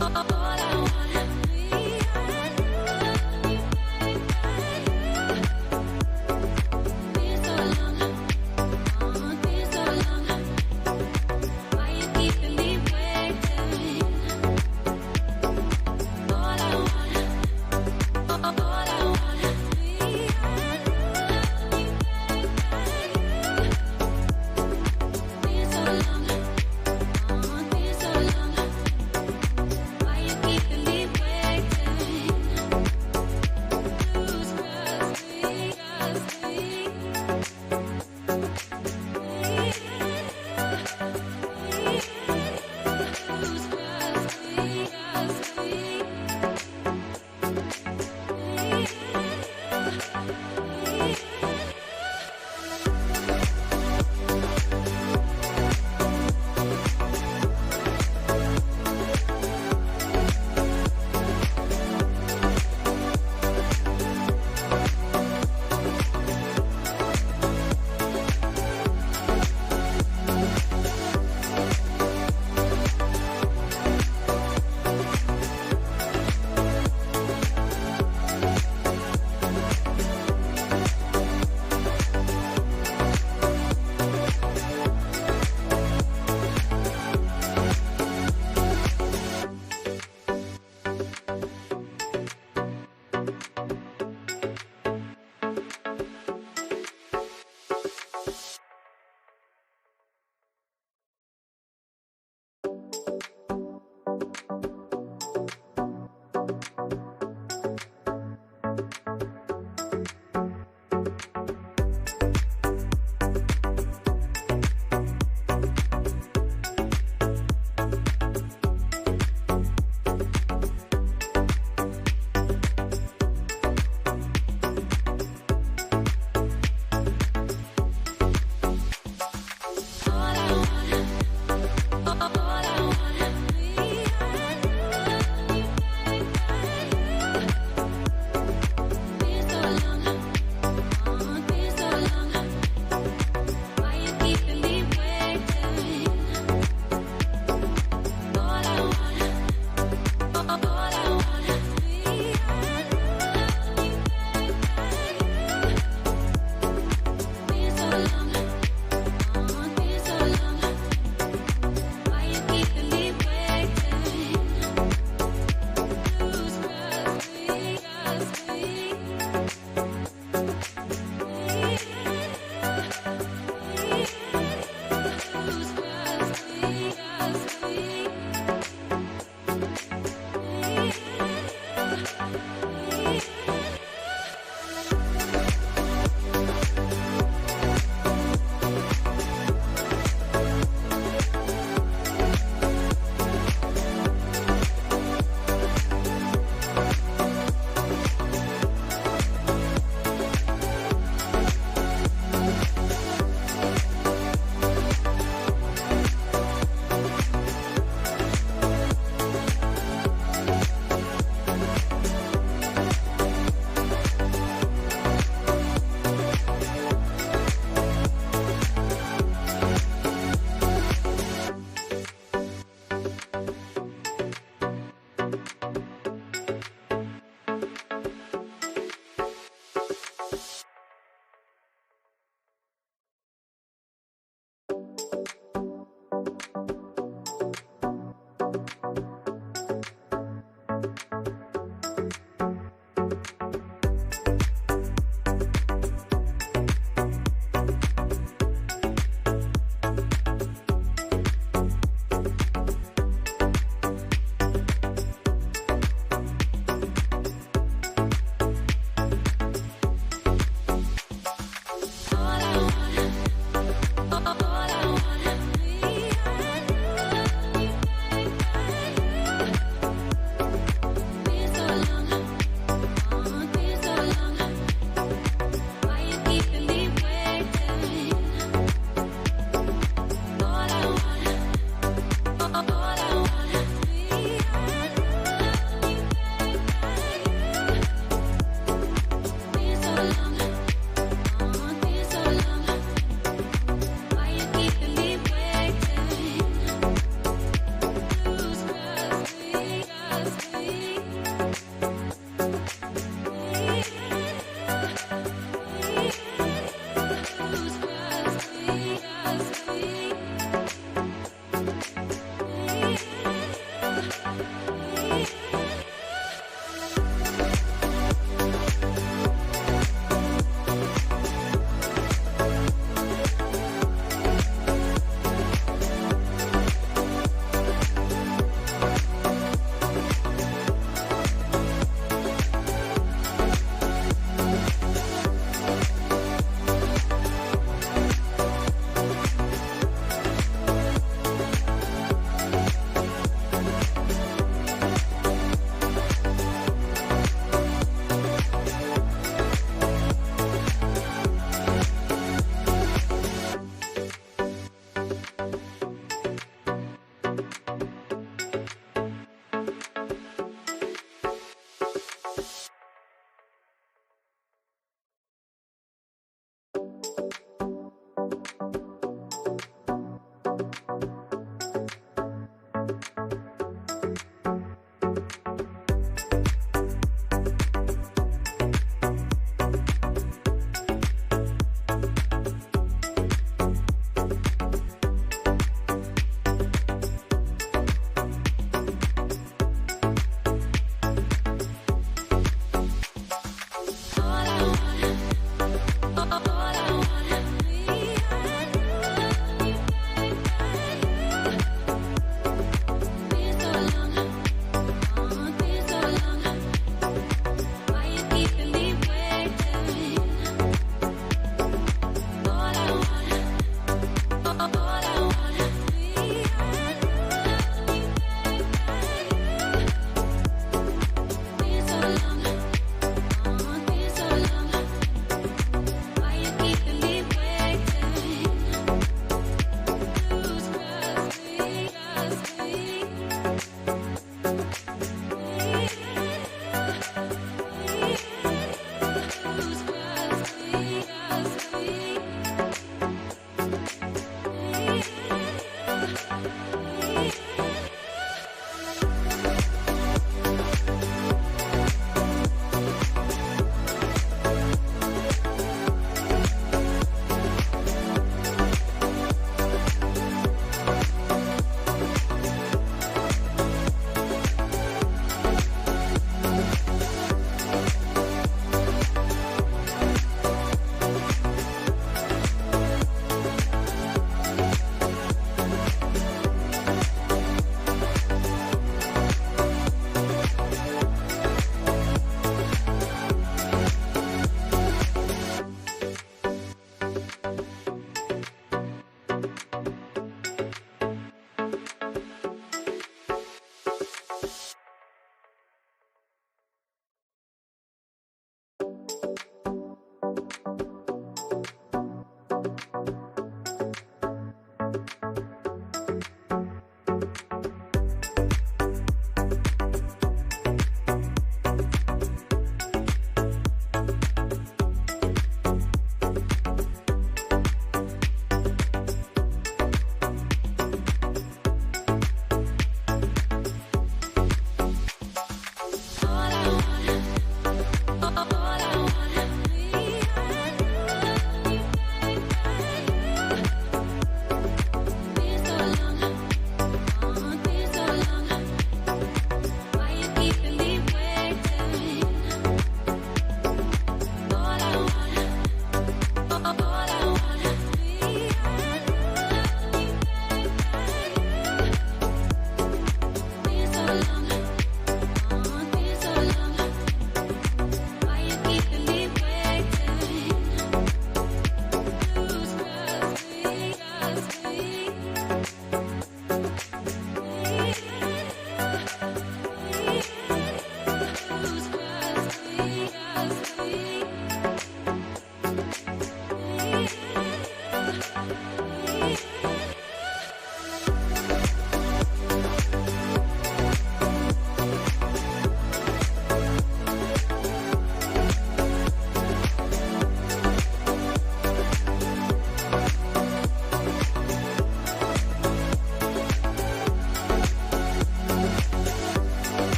All I want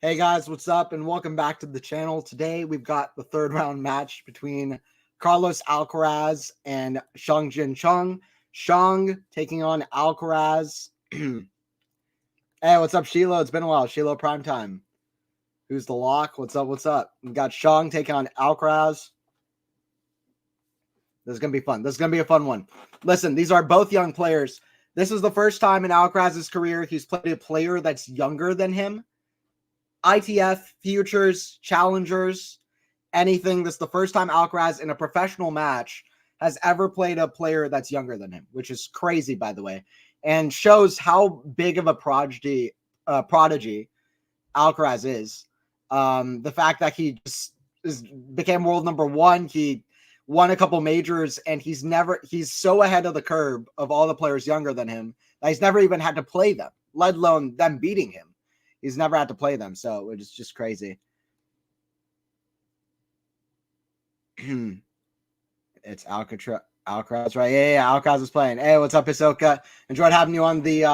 Hey guys, what's up? And welcome back to the channel. Today we've got the third round match between Carlos Alcaraz and Shang Juncheng. Shang taking on Alcaraz. Hey, what's up, Shiloh? It's been a while. Shiloh Primetime. Who's the lock? What's up? What's up? We got Shang taking on Alcaraz. This is going to be fun. This is going to be a fun one. Listen, these are both young players. This is the first time in Alcaraz's career he's played a player that's younger than him. ITF, Futures, Challengers, anything. This is the first time Alcaraz in a professional match has ever played a player that's younger than him, which is crazy, by the way, and shows how big of a prodigy Alcaraz is. The fact that he just became world number one, he won a couple majors, and he's so ahead of the curve of all the players younger than him that he's never even had to play them, let alone them beating him. He's never had to play them, so it's just crazy. It's Alcaraz, right? Yeah, Alcaraz is playing. Hey, what's up, Hisoka? Enjoyed having you on the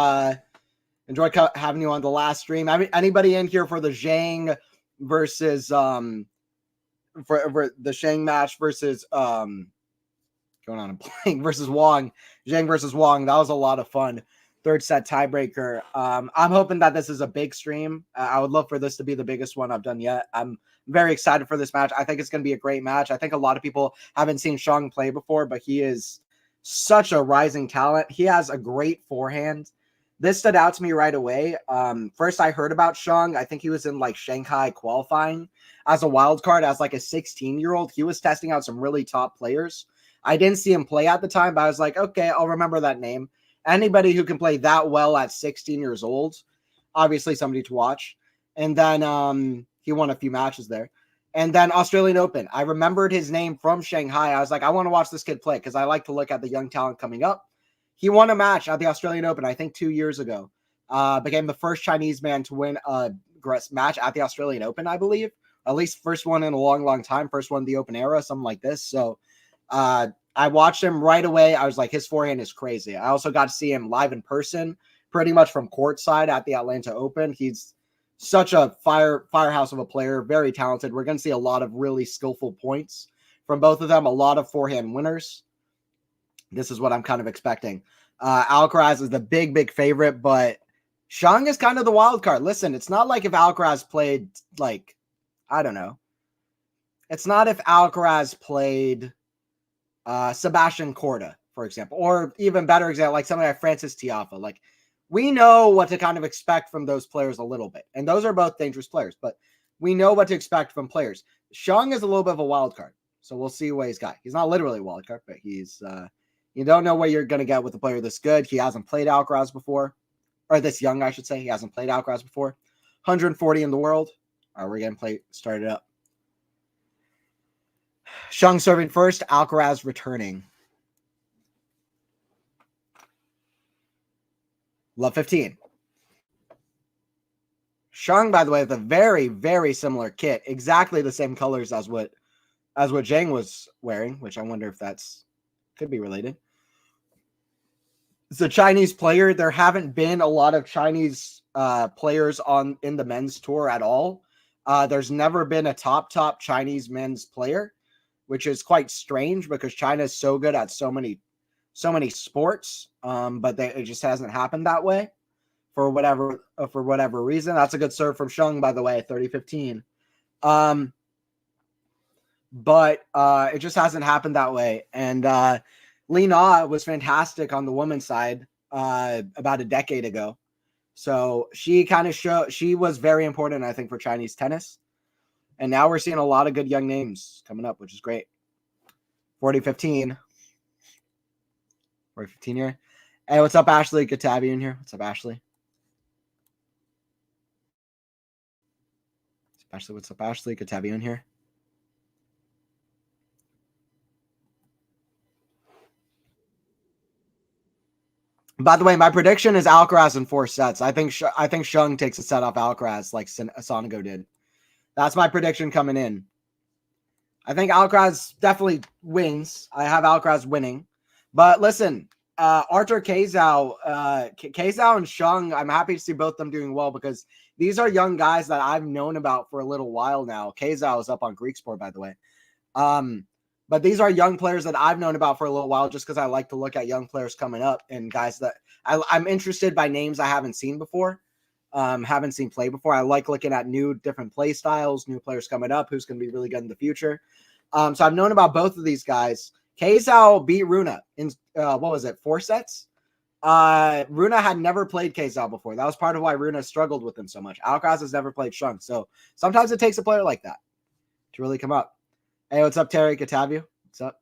last stream. I mean, anybody in here for the Shang versus for the Shang match versus going on and playing versus Wong, Shang versus Wong. That was a lot of fun. Third set tiebreaker. I'm hoping that this is a big stream. I would love for this to be the biggest one I've done yet. I'm very excited for this match. I think it's going to be a great match. I think a lot of people haven't seen Shang play before, but he is such a rising talent. He has a great forehand. This stood out to me right away. First, I heard about Shang. I think he was in like Shanghai qualifying as a wild card as like a 16-year-old. He was testing out some really top players. I didn't see him play at the time, but I was like, okay, I'll remember that name. Anybody who can play that well at 16 years old, obviously somebody to watch. And then he won a few matches there. And then Australian Open. I remembered his name from Shanghai. I was like, I want to watch this kid play because I like to look at the young talent coming up. He won a match at the Australian Open, I think 2 years ago. Became the first Chinese man to win a match at the Australian Open, I believe. At least first one in a long, long time. First one in the Open era, something like this. So I watched him right away. I was like, his forehand is crazy. I also got to see him live in person, pretty much from courtside at the Atlanta Open. He's such a firehouse of a player, very talented. We're going to see a lot of really skillful points from both of them, a lot of forehand winners. This is what I'm kind of expecting. Alcaraz is the big favorite, but Shang is kind of the wild card. Listen, it's not like if Alcaraz played, like, I don't know. It's not if Alcaraz played Sebastian Corda, for example, or even better example, like somebody like Francis Tiafoe. Like, we know what to kind of expect from those players a little bit, and those are both dangerous players, but we know what to expect from players. Shang is a little bit of a wild card, so we'll see what he's got. He's not literally a wild card, but he's you don't know what you're going to get with a player this good. He hasn't played Alcaraz before, or this young, I should say. He hasn't played Alcaraz before. 140 in the world. All right, we're going to start it up. Shang serving first, Alcaraz returning. Love 15. Shang, by the way, with a very similar kit, exactly the same colors as what Zhang was wearing, which I wonder if that's could be related. It's a Chinese player. There haven't been a lot of Chinese players in the men's tour at all. There's never been a top Chinese men's player, which is quite strange because China is so good at so many sports, but it just hasn't happened that way for whatever reason. That's a good serve from Shang, by the way, 30-15. But it just hasn't happened that way. And Li Na was fantastic on the women's side about a decade ago. So she kind of she was very important, I think, for Chinese tennis. And now we're seeing a lot of good young names coming up, which is great. 40-15. 40-15 here. Hey, what's up, Ashley? Good to have you in here. What's up, Ashley? What's up, Ashley? Good to have you in here. By the way, my prediction is Alcaraz in 4 sets. I think Shang takes a set off Alcaraz like Sonego did. That's my prediction coming in. I think Alcaraz definitely wins. I have Alcaraz winning. But listen, Arthur Kazao and Shang, I'm happy to see both of them doing well because these are young guys that I've known about for a little while now. Kazao is up on Greek Sport, by the way. But these are young players that I've known about for a little while just because I like to look at young players coming up and guys that I'm interested by names I haven't seen before, haven't seen play before. I like looking at new different play styles, new players coming up, who's going to be really good in the future. So I've known about both of these guys. Kazao beat Runa in, 4 sets? Runa had never played Kazao before. That was part of why Runa struggled with him so much. Alcaraz has never played Shang. So sometimes it takes a player like that to really come up. Hey, what's up, Terry? Good to have you. What's up?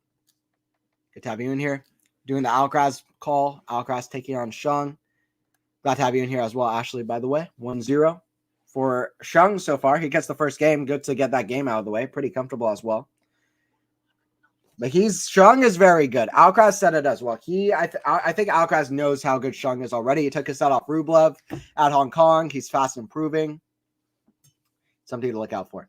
Good to have you in here. Doing the Alcaraz call. Alcaraz taking on Shang. Glad to have you in here as well, Ashley, by the way. 1-0 for Shang so far. He gets the first game. Good to get that game out of the way. Pretty comfortable as well. But Shang is very good. Alcaraz said it as well. I think Alcaraz knows how good Shang is already. He took his set off Rublev at Hong Kong. He's fast improving. Something to look out for.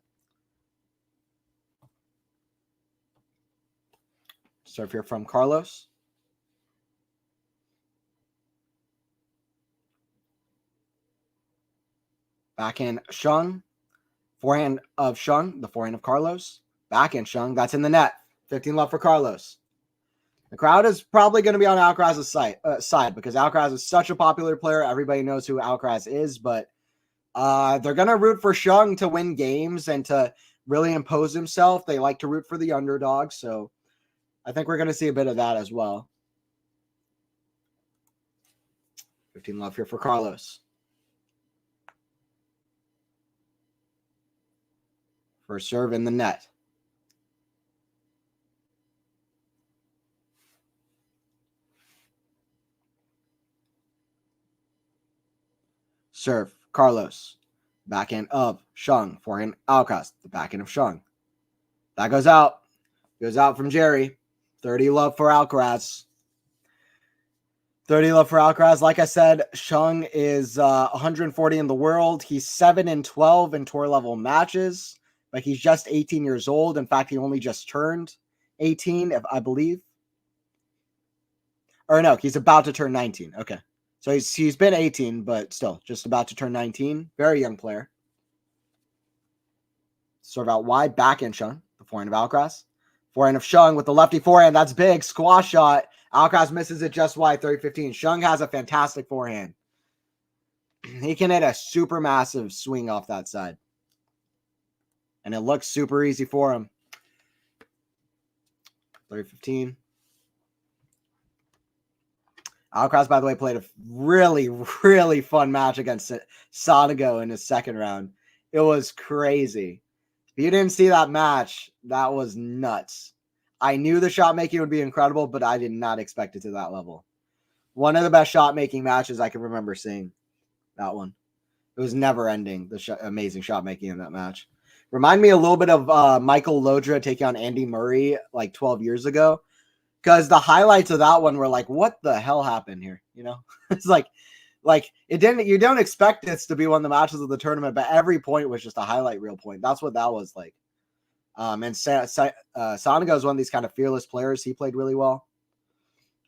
Serve here from Carlos. Backhand Shang. Forehand of Shang. The forehand of Carlos. Backhand Shang. That's in the net. 15 love for Carlos. The crowd is probably going to be on Alcaraz's side because Alcaraz is such a popular player. Everybody knows who Alcaraz is, but they're going to root for Shang to win games and to really impose himself. They like to root for the underdog, so I think we're going to see a bit of that as well. 15 love here for Carlos. First serve in the net. Serve, Carlos. Backhand of Shang. Forehand, Alcaraz. The backhand of Shang. That goes out. Goes out from Jerry. 30 love for Alcaraz. 30 love for Alcaraz. Like I said, Shang is 140 in the world. He's 7-12 in tour level matches, but he's just 18 years old. In fact, he only just turned 18, I believe. Or no, he's about to turn 19. Okay. So he's been 18, but still just about to turn 19. Very young player. Serve out wide. Backhand Shang. The forehand of Alcaraz. Forehand of Shang with the lefty forehand. That's big. Squash shot. Alcaraz misses it just wide. 30-15. Shang has a fantastic forehand. He can hit a super massive swing off that side. And it looks super easy for him. 30-15. Alcaraz, by the way, played a really, really fun match against Sonego in his second round. It was crazy. If you didn't see that match, that was nuts. I knew the shot making would be incredible, but I did not expect it to that level. One of the best shot making matches I can remember seeing. That one. It was never ending, the amazing shot making in that match. Remind me a little bit of Michael Lodra taking on Andy Murray like 12 years ago. Because the highlights of that one were like, what the hell happened here? You know, it's like it didn't. You don't expect this to be one of the matches of the tournament, but every point was just a highlight reel point. That's what that was like. And Sonego is one of these kind of fearless players. He played really well.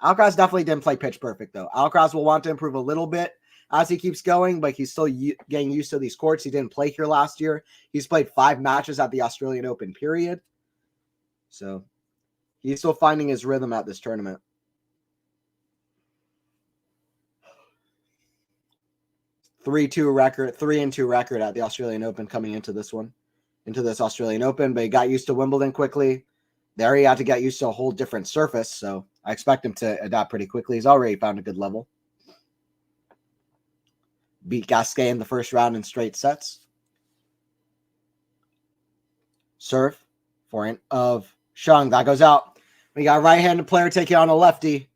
Alcaraz definitely didn't play pitch perfect though. Alcaraz will want to improve a little bit as he keeps going, but he's still getting used to these courts. He didn't play here last year. He's played 5 matches at the Australian Open period, so he's still finding his rhythm at this tournament. Three and two record at the Australian Open coming into this Australian Open, but he got used to Wimbledon quickly. There he had to get used to a whole different surface, so I expect him to adapt pretty quickly. He's already found a good level. Beat Gasquet in the first round in straight sets. Serve, forehand of Shang. That goes out. We got a right-handed player taking on a lefty.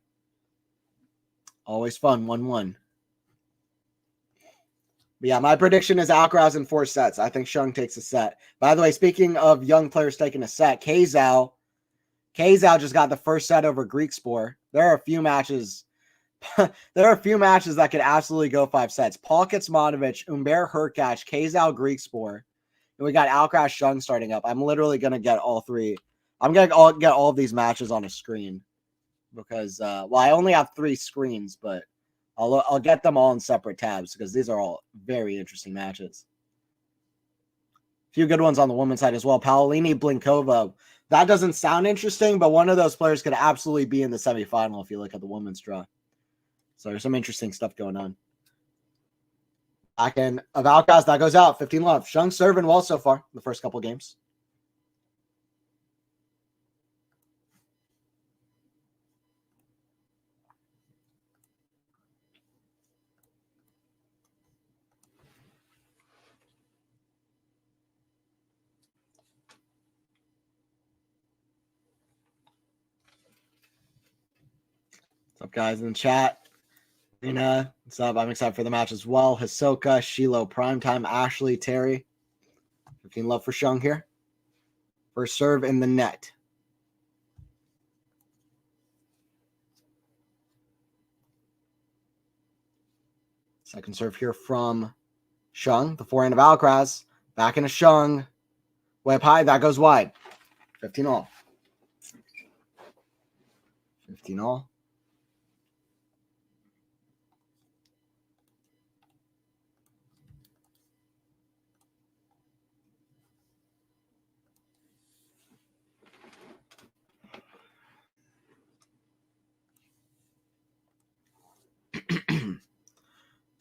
Always fun, 1-1. But yeah, my prediction is Alcaraz in 4 sets. I think Shang takes a set. By the way, speaking of young players taking a set, Kazao just got the first set over Greek Sport. There are a few matches that could absolutely go 5 sets. Paul Kecmanovic, Umber Hurkacz, Kazao, Greek Sport. And we got Alcaraz Shang starting up. I'm literally going to get all 3. I'm going to get all of these matches on a screen because, I only have 3 screens, but I'll get them all in separate tabs because these are all very interesting matches. A few good ones on the women's side as well. Paolini, Blinkova. That doesn't sound interesting, but one of those players could absolutely be in the semifinal if you look at the women's draw. So there's some interesting stuff going on. Back end of Alcaraz, that goes out. 15 love. Shang serving well so far the first couple games. What's up, guys in the chat? Rena, what's up? I'm excited for the match as well. Hisoka, Shiloh, Primetime, Ashley, Terry. 15 love for Shang here. First serve in the net. Second serve here from Shang. The forehand of Alcaraz. Back into Shang. Way up high. That goes wide. 15 all. 15 all.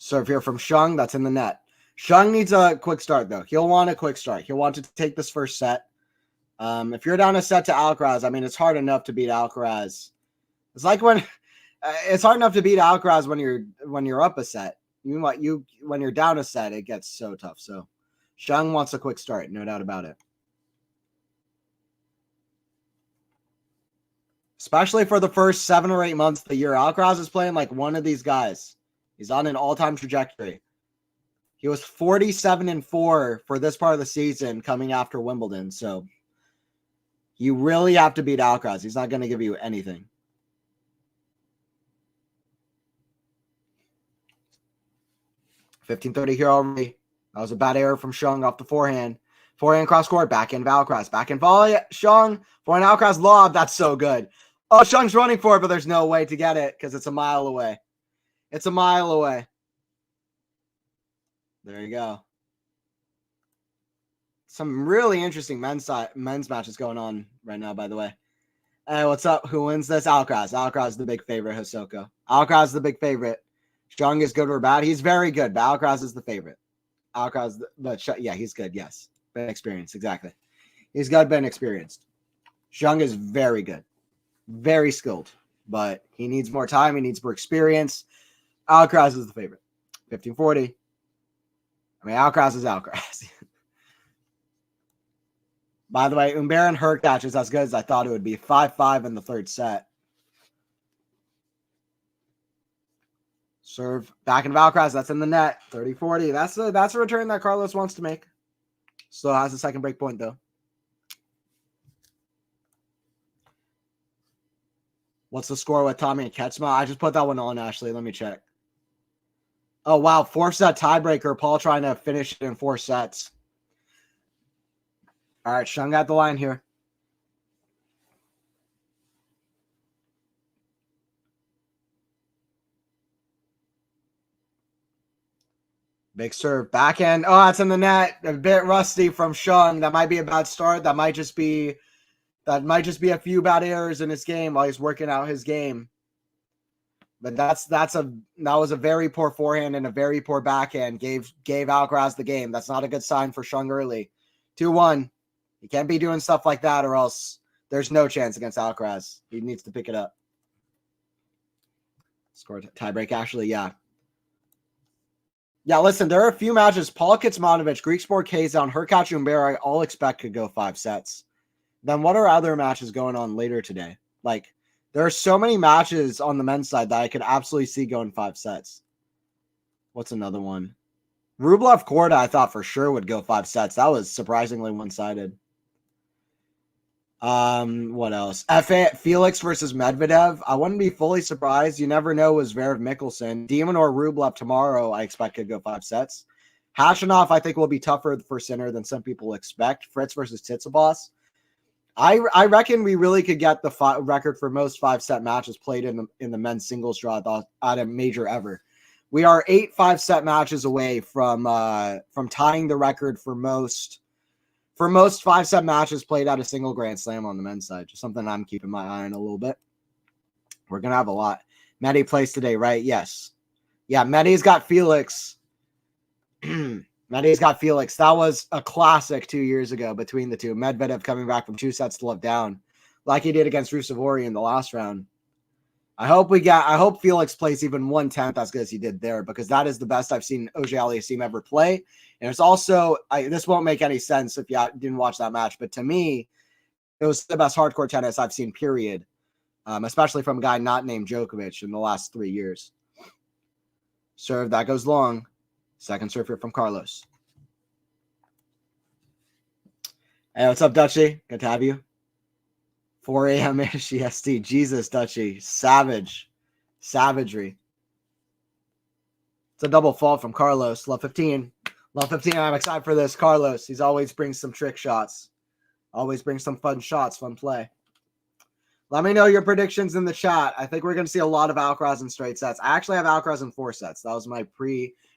Serve here from Shang. That's in the net. Shang needs a quick start, though. He'll want a quick start. He'll want to take this first set. If you're down a set to Alcaraz, I mean, it's hard enough to beat Alcaraz. It's like when it's hard enough to beat Alcaraz when you're up a set. When you're down a set, it gets so tough. So Shang wants a quick start, no doubt about it. Especially for the first 7 or 8 months of the year. Alcaraz is playing like one of these guys. He's on an all-time trajectory. He was 47-4 for this part of the season coming after Wimbledon. So you really have to beat Alcaraz. He's not going to give you anything. $15.30 here already. That was a bad error from Shang off the forehand. Forehand cross court. Back in Alcaraz. Back in volley. Shang. Forehand Alcaraz lob. That's so good. Oh, Shang's running for it, but there's no way to get it because it's a mile away. It's a mile away. There you go. Some really interesting men's matches going on right now, by the way. Hey, what's up? Who wins this? Alcaraz. Alcaraz is the big favorite, Hisoka. Alcaraz is the big favorite. Shang is good or bad. He's very good, but Alcaraz is the favorite. Alcaraz, but yeah, he's good. Yes. Been experienced. Exactly. He's good, been experienced. Shang is very good. Very skilled, but he needs more time. He needs more experience. Alcaraz is the favorite. 1540. I mean, Alcaraz is Alcaraz. By the way, Umber and Hurkacz is as good as I thought it would be. 5-5 in the third set. Serve back into Alcaraz. That's in the net. 30-40. That's a return that Carlos wants to make. Still has a second break point, though. What's the score with Tommy and Ketsma? I just put that one on, Ashley. Let me check. Oh, wow. 4-set tiebreaker. Paul trying to finish it in 4 sets. All right. Shang got the line here. Big serve. Backhand. Oh, it's in the net. A bit rusty from Shang. That might be a bad start. That might just be a few bad errors in his game while he's working out his game. But that was a very poor forehand and a very poor backhand. Gave Alcaraz the game. That's not a good sign for Shang early. 2-1. He can't be doing stuff like that or else there's no chance against Alcaraz. He needs to pick it up. Score tiebreak, actually, yeah. Yeah, listen, there are a few matches. Paul Kecmanovic, Greek Sport Kazan, Hurkacz, Umber, I all expect could go 5 sets. Then what are other matches going on later today? Like, there are so many matches on the men's side that I could absolutely see going 5 sets. What's another one? Rublev Korda, I thought for sure would go 5 sets. That was surprisingly one-sided. What else? Felix versus Medvedev. I wouldn't be fully surprised. You never know with Zverev Mickelson. Demon or Rublev tomorrow, I expect could go 5 sets. Hashanov, I think, will be tougher for Sinner than some people expect. Fritz versus Tsitsipas. I reckon we really could get the record for most 5-set matches played in the men's singles draw at a major ever. We are 8 5-set matches away from tying the record for most 5-set matches played at a single Grand Slam on the men's side. Just something I'm keeping my eye on a little bit. We're gonna have a lot. Medi plays today, right? Yes. Yeah, Medi's got Felix. Medi's got Felix. That was a classic 2 years ago between the two. Medvedev coming back from 2 sets to love down, like he did against Rusevori in the last round. I hope Felix plays even 1/10 as good as he did there, because that is the best I've seen Auger-Aliassime ever play. And it's also, this won't make any sense if you didn't watch that match, but to me, it was the best hardcore tennis I've seen, period. Especially from a guy not named Djokovic in the last 3 years. Serve, that goes long. Second serve here from Carlos. Hey, what's up, Dutchy? Good to have you. 4 a.m.-ish EST. Jesus, Dutchy. Savagery. It's a double fault from Carlos. Love 15. Love 15. I'm excited for this. Carlos, he's always brings some trick shots. Always brings some fun shots, fun play. Let me know your predictions in the chat. I think we're going to see a lot of Alcaraz in straight sets. I actually have Alcaraz in 4 sets. That was my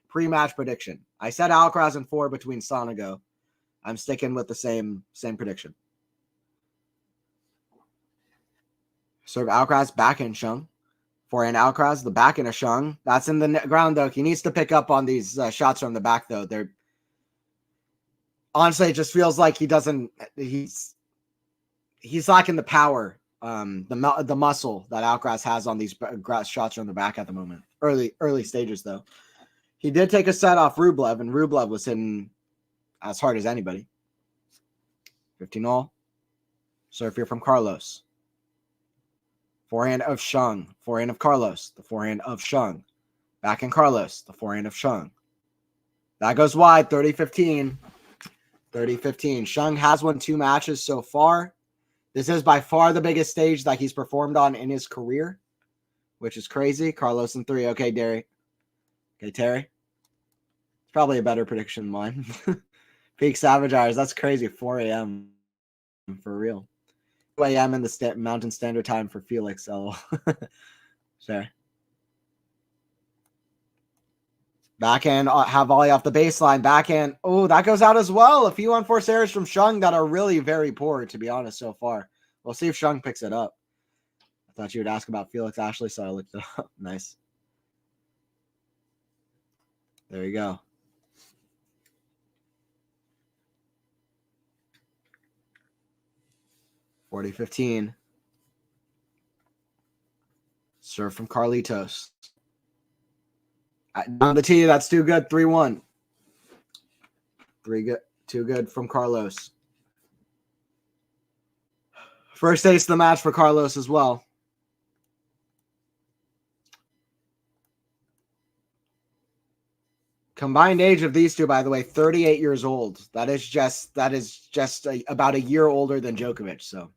pre-match prediction. I said Alcaraz in 4 between Sonego. I'm sticking with the same prediction. Serve Alcaraz, backhand Shang. Forehand Alcaraz, the backhand of Shang. That's in the ground, though. He needs to pick up on these shots from the back, though. Honestly, it just feels like he's lacking the power. The muscle that Alcaraz has on these shots from the back at the moment. Early stages, though. He did take a set off Rublev, and Rublev was hitting as hard as anybody. 15-all. Serve here from Carlos. Forehand of Shang. Forehand of Carlos. The forehand of Shang. Backhand Carlos. The forehand of Shang. That goes wide. 30-15. 30-15. Shang has won 2 matches so far. This is by far the biggest stage that he's performed on in his career, which is crazy. Carlos in 3. Okay, Derry. Okay, Terry. It's probably a better prediction than mine. Peak Savage Hours. That's crazy. 4 a.m. for real. 2 a.m. in the Mountain Standard Time for Felix. Oh, sure. Backhand, have volley off the baseline. Backhand. Oh, that goes out as well. A few unforced errors from Shang that are really very poor, to be honest, so far. We'll see if Shang picks it up. I thought you would ask about Felix Ashley, so I looked it up. Nice. There you go. $40-15. Serve from Carlitos. On the tee, that's too good. 3-1. 3 good. Too good from Carlos. First ace of the match for Carlos as well. Combined age of these two, by the way, 38 years old. That is just about a year older than Djokovic. So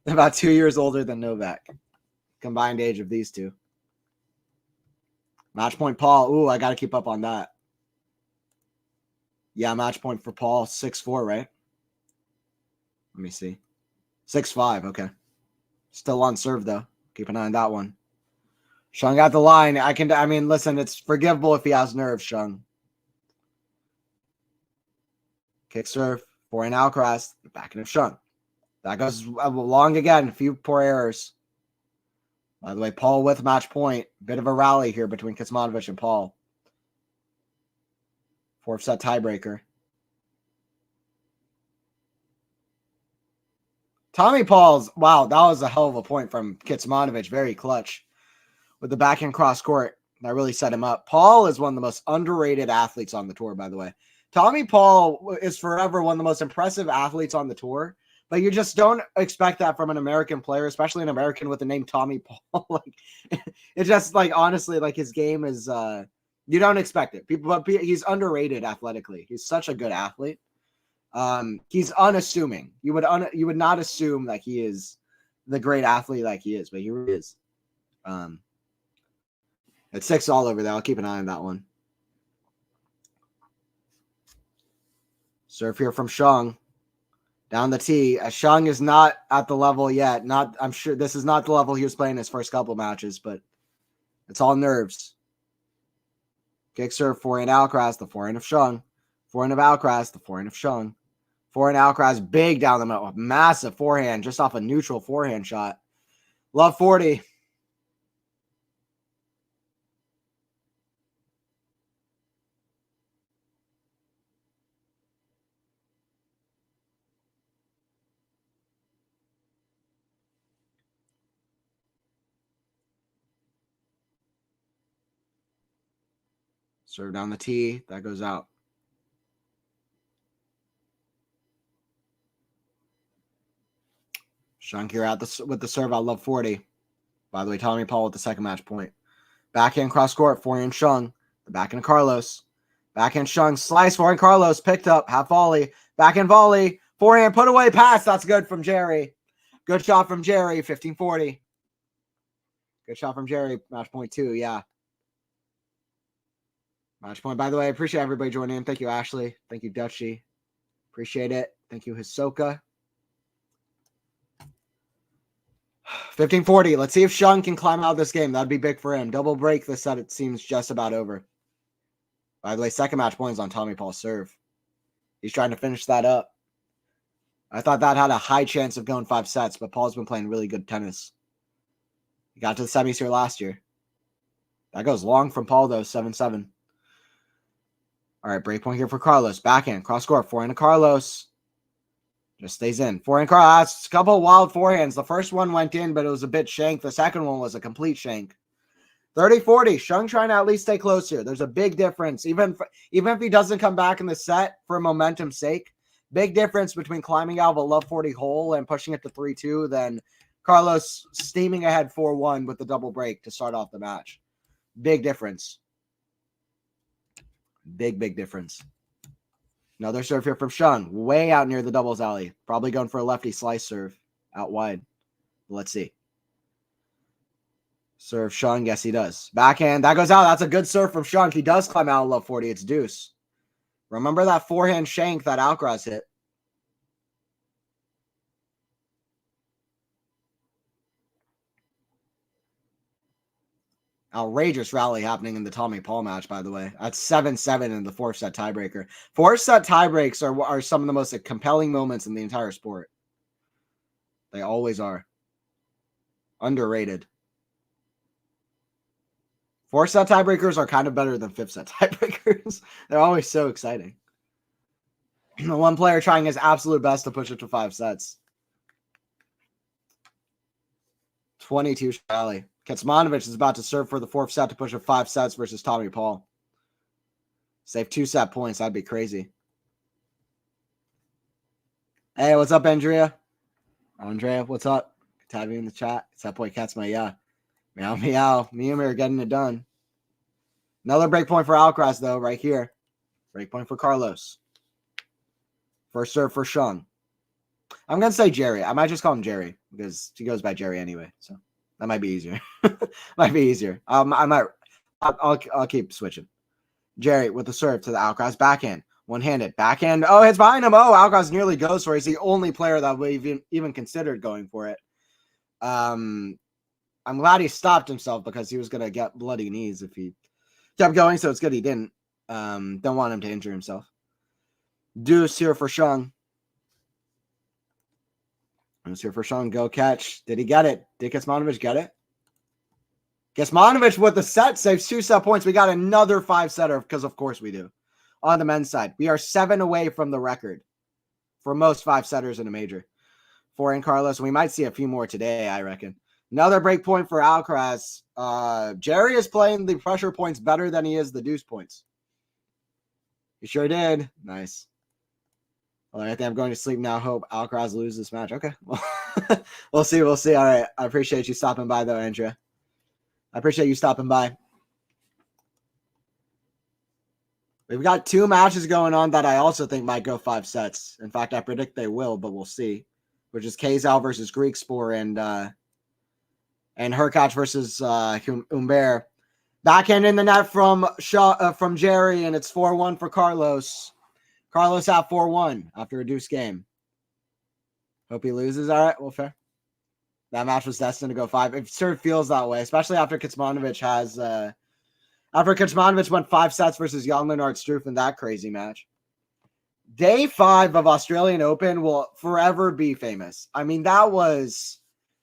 about 2 years older than Novak. Combined age of these two. Match point, Paul. Ooh, I got to keep up on that. Yeah, match point for Paul. 6-4, right? Let me see. 6-5, okay. Still on serve, though. Keep an eye on that one. Shang got the line. I mean, listen, it's forgivable if he has nerves, Shang. Kick serve. Forehand Alcaraz. Backhand of Shang. That goes long again. A few poor errors. By the way, Paul with match point. Bit of a rally here between Kecmanovic and Paul. 4th set tiebreaker. Tommy Paul's, wow, that was a hell of a point from Kecmanovic. Very clutch. With the backhand cross court. That really set him up. Paul is one of the most underrated athletes on the tour, by the way. Tommy Paul is forever one of the most impressive athletes on the tour. But you just don't expect that from an American player, especially an American with the name Tommy Paul. It's just like, honestly, like his game is, you don't expect it. But he's underrated athletically. He's such a good athlete. He's unassuming. You would not assume that he is the great athlete like he is, but he really is. It's 6 all over there. I'll keep an eye on that one. Serve here from Shang. Down the tee. Shang is not at the level yet. I'm sure this is not the level he was playing his first couple matches, but it's all nerves. Kick serve, forehand Alcaraz, the forehand of Shang. Forehand of Alcaraz, the forehand of Shang. Forehand Alcaraz, big down the middle. Massive forehand, just off a neutral forehand shot. Love 40. Serve down the tee. That goes out. Shang here with the serve. I love 40. By the way, Tommy Paul with the second match point. Backhand cross court. Forehand Shang. The backhand of Carlos. Backhand Shang. Slice. Forehand Carlos. Picked up. Half volley. Backhand volley. Forehand put away pass. That's good from Jerry. Good shot from Jerry. 15-40. Good shot from Jerry. Match point 2. Yeah. Match point. By the way, I appreciate everybody joining in. Thank you, Ashley. Thank you, Dutchy. Appreciate it. Thank you, Hisoka. 15-40. Let's see if Shang can climb out of this game. That'd be big for him. Double break this set. It seems just about over. By the way, second match points on Tommy Paul's serve. He's trying to finish that up. I thought that had a high chance of going 5 sets, but Paul's been playing really good tennis. He got to the semis here last year. That goes long from Paul, though. 7-7. All right, break point here for Carlos. Backhand, cross court, forehand to Carlos. Just stays in. Forehand Carlos. That's a couple of wild forehands. The first one went in, but it was a bit shank. The second one was a complete shank. 30-40. Shang trying to at least stay close here. There's a big difference. Even if he doesn't come back in the set for momentum's sake, big difference between climbing out of a love 40 hole and pushing it to 3-2 than Carlos steaming ahead 4-1 with the double break to start off the match. Big difference. Big difference. Another serve here from Shang. Way out near the doubles alley. Probably going for a lefty slice serve out wide. Let's see. Serve Shang. Yes, he does. Backhand. That goes out. That's a good serve from Shang. He does climb out of love 40. It's deuce. Remember that forehand shank that Alcaraz hit. Outrageous rally happening in the Tommy Paul match, by the way. That's 7-7 in the 4th-set tiebreaker. 4th-set tiebreaks are some of the most compelling moments in the entire sport. They always are. Underrated. 4th-set tiebreakers are kind of better than 5th-set tiebreakers. They're always so exciting. The one player trying his absolute best to push it to 5 sets. 22 rally. Kecmanovic is about to serve for the 4th set to push it 5 sets versus Tommy Paul. Save 2 set points. That'd be crazy. Hey, what's up, Andrea? Andrea, what's up? Tag me in the chat. It's that boy Kecma, yeah. Meow, meow. Me and me are getting it done. Another break point for Alcaraz, though, right here. Break point for Carlos. First serve for Shang. I'm going to say Jerry. I might just call him Jerry because he goes by Jerry anyway. So that might be easier. Might be easier. I'll keep switching. Jerry with the serve to the Alcaraz backhand. One-handed. Backhand. Oh, it's behind him. Oh, Alcaraz nearly goes for it. He's the only player that we've even considered going for it. I'm glad he stopped himself because he was going to get bloody knees if he kept going, so it's good he didn't. Don't want him to injure himself. Deuce here for Shang. Deuce here for Shang. Go catch. Did he get it? Did Kecmanovic get it? Kecmanovic with the set saves 2 set points. We got another 5-setter because, of course, we do. On the men's side, we are 7 away from the record for most 5-setters in a major. Forehand Carlos. We might see a few more today, I reckon. Another break point for Alcaraz. Jerry is playing the pressure points better than he is the deuce points. He sure did. Nice. Well, I think I'm going to sleep now. Hope Alcaraz loses this match. Okay. Well, we'll see. We'll see. All right. I appreciate you stopping by, though, Andrea. I appreciate you stopping by. We've got 2 matches going on that I also think might go 5 sets. In fact, I predict they will, but we'll see. Which is Kazal versus Greek Spore and Hurkacz versus Humbert. Backhand in the net from Jerry, and it's 4-1 for Carlos. Carlos at 4-1 after a deuce game. Hope he loses. All right, well, fair. That match was destined to go 5. It sort of feels that way, especially after Kecmanovic has After Kecmanovic went 5 sets versus Jan-Lennart Struff in that crazy match. Day 5 of Australian Open will forever be famous. I mean, that was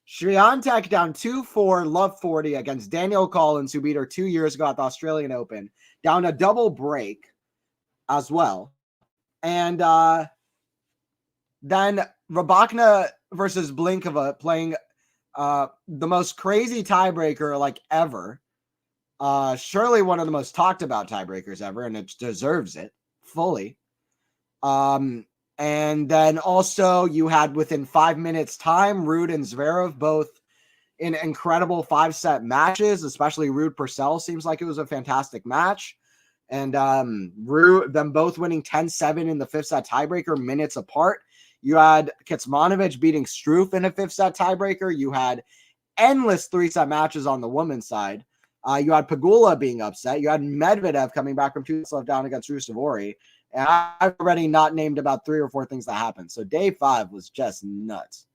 Swiatek down 2-4, love 40 against Danielle Collins, who beat her 2 years ago at the Australian Open, down a double break as well. And then Rybakina versus Blinkova playing the most crazy tiebreaker like ever. Surely one of the most talked about tiebreakers ever, and it deserves it fully. And then also you had within 5 minutes time, Ruud and Zverev both in incredible 5-set matches, especially Ruud Purcell seems like it was a fantastic match. And Ruud, them both winning 10-7 in the 5th set tiebreaker minutes apart. You had Kecmanovic beating Struff in a 5th set tiebreaker. You had endless 3-set matches on the women's side. You had Pegula being upset. You had Medvedev coming back from 2 sets down against Ruusuvuori. And I've already not named about 3 or 4 things that happened. So day 5 was just nuts.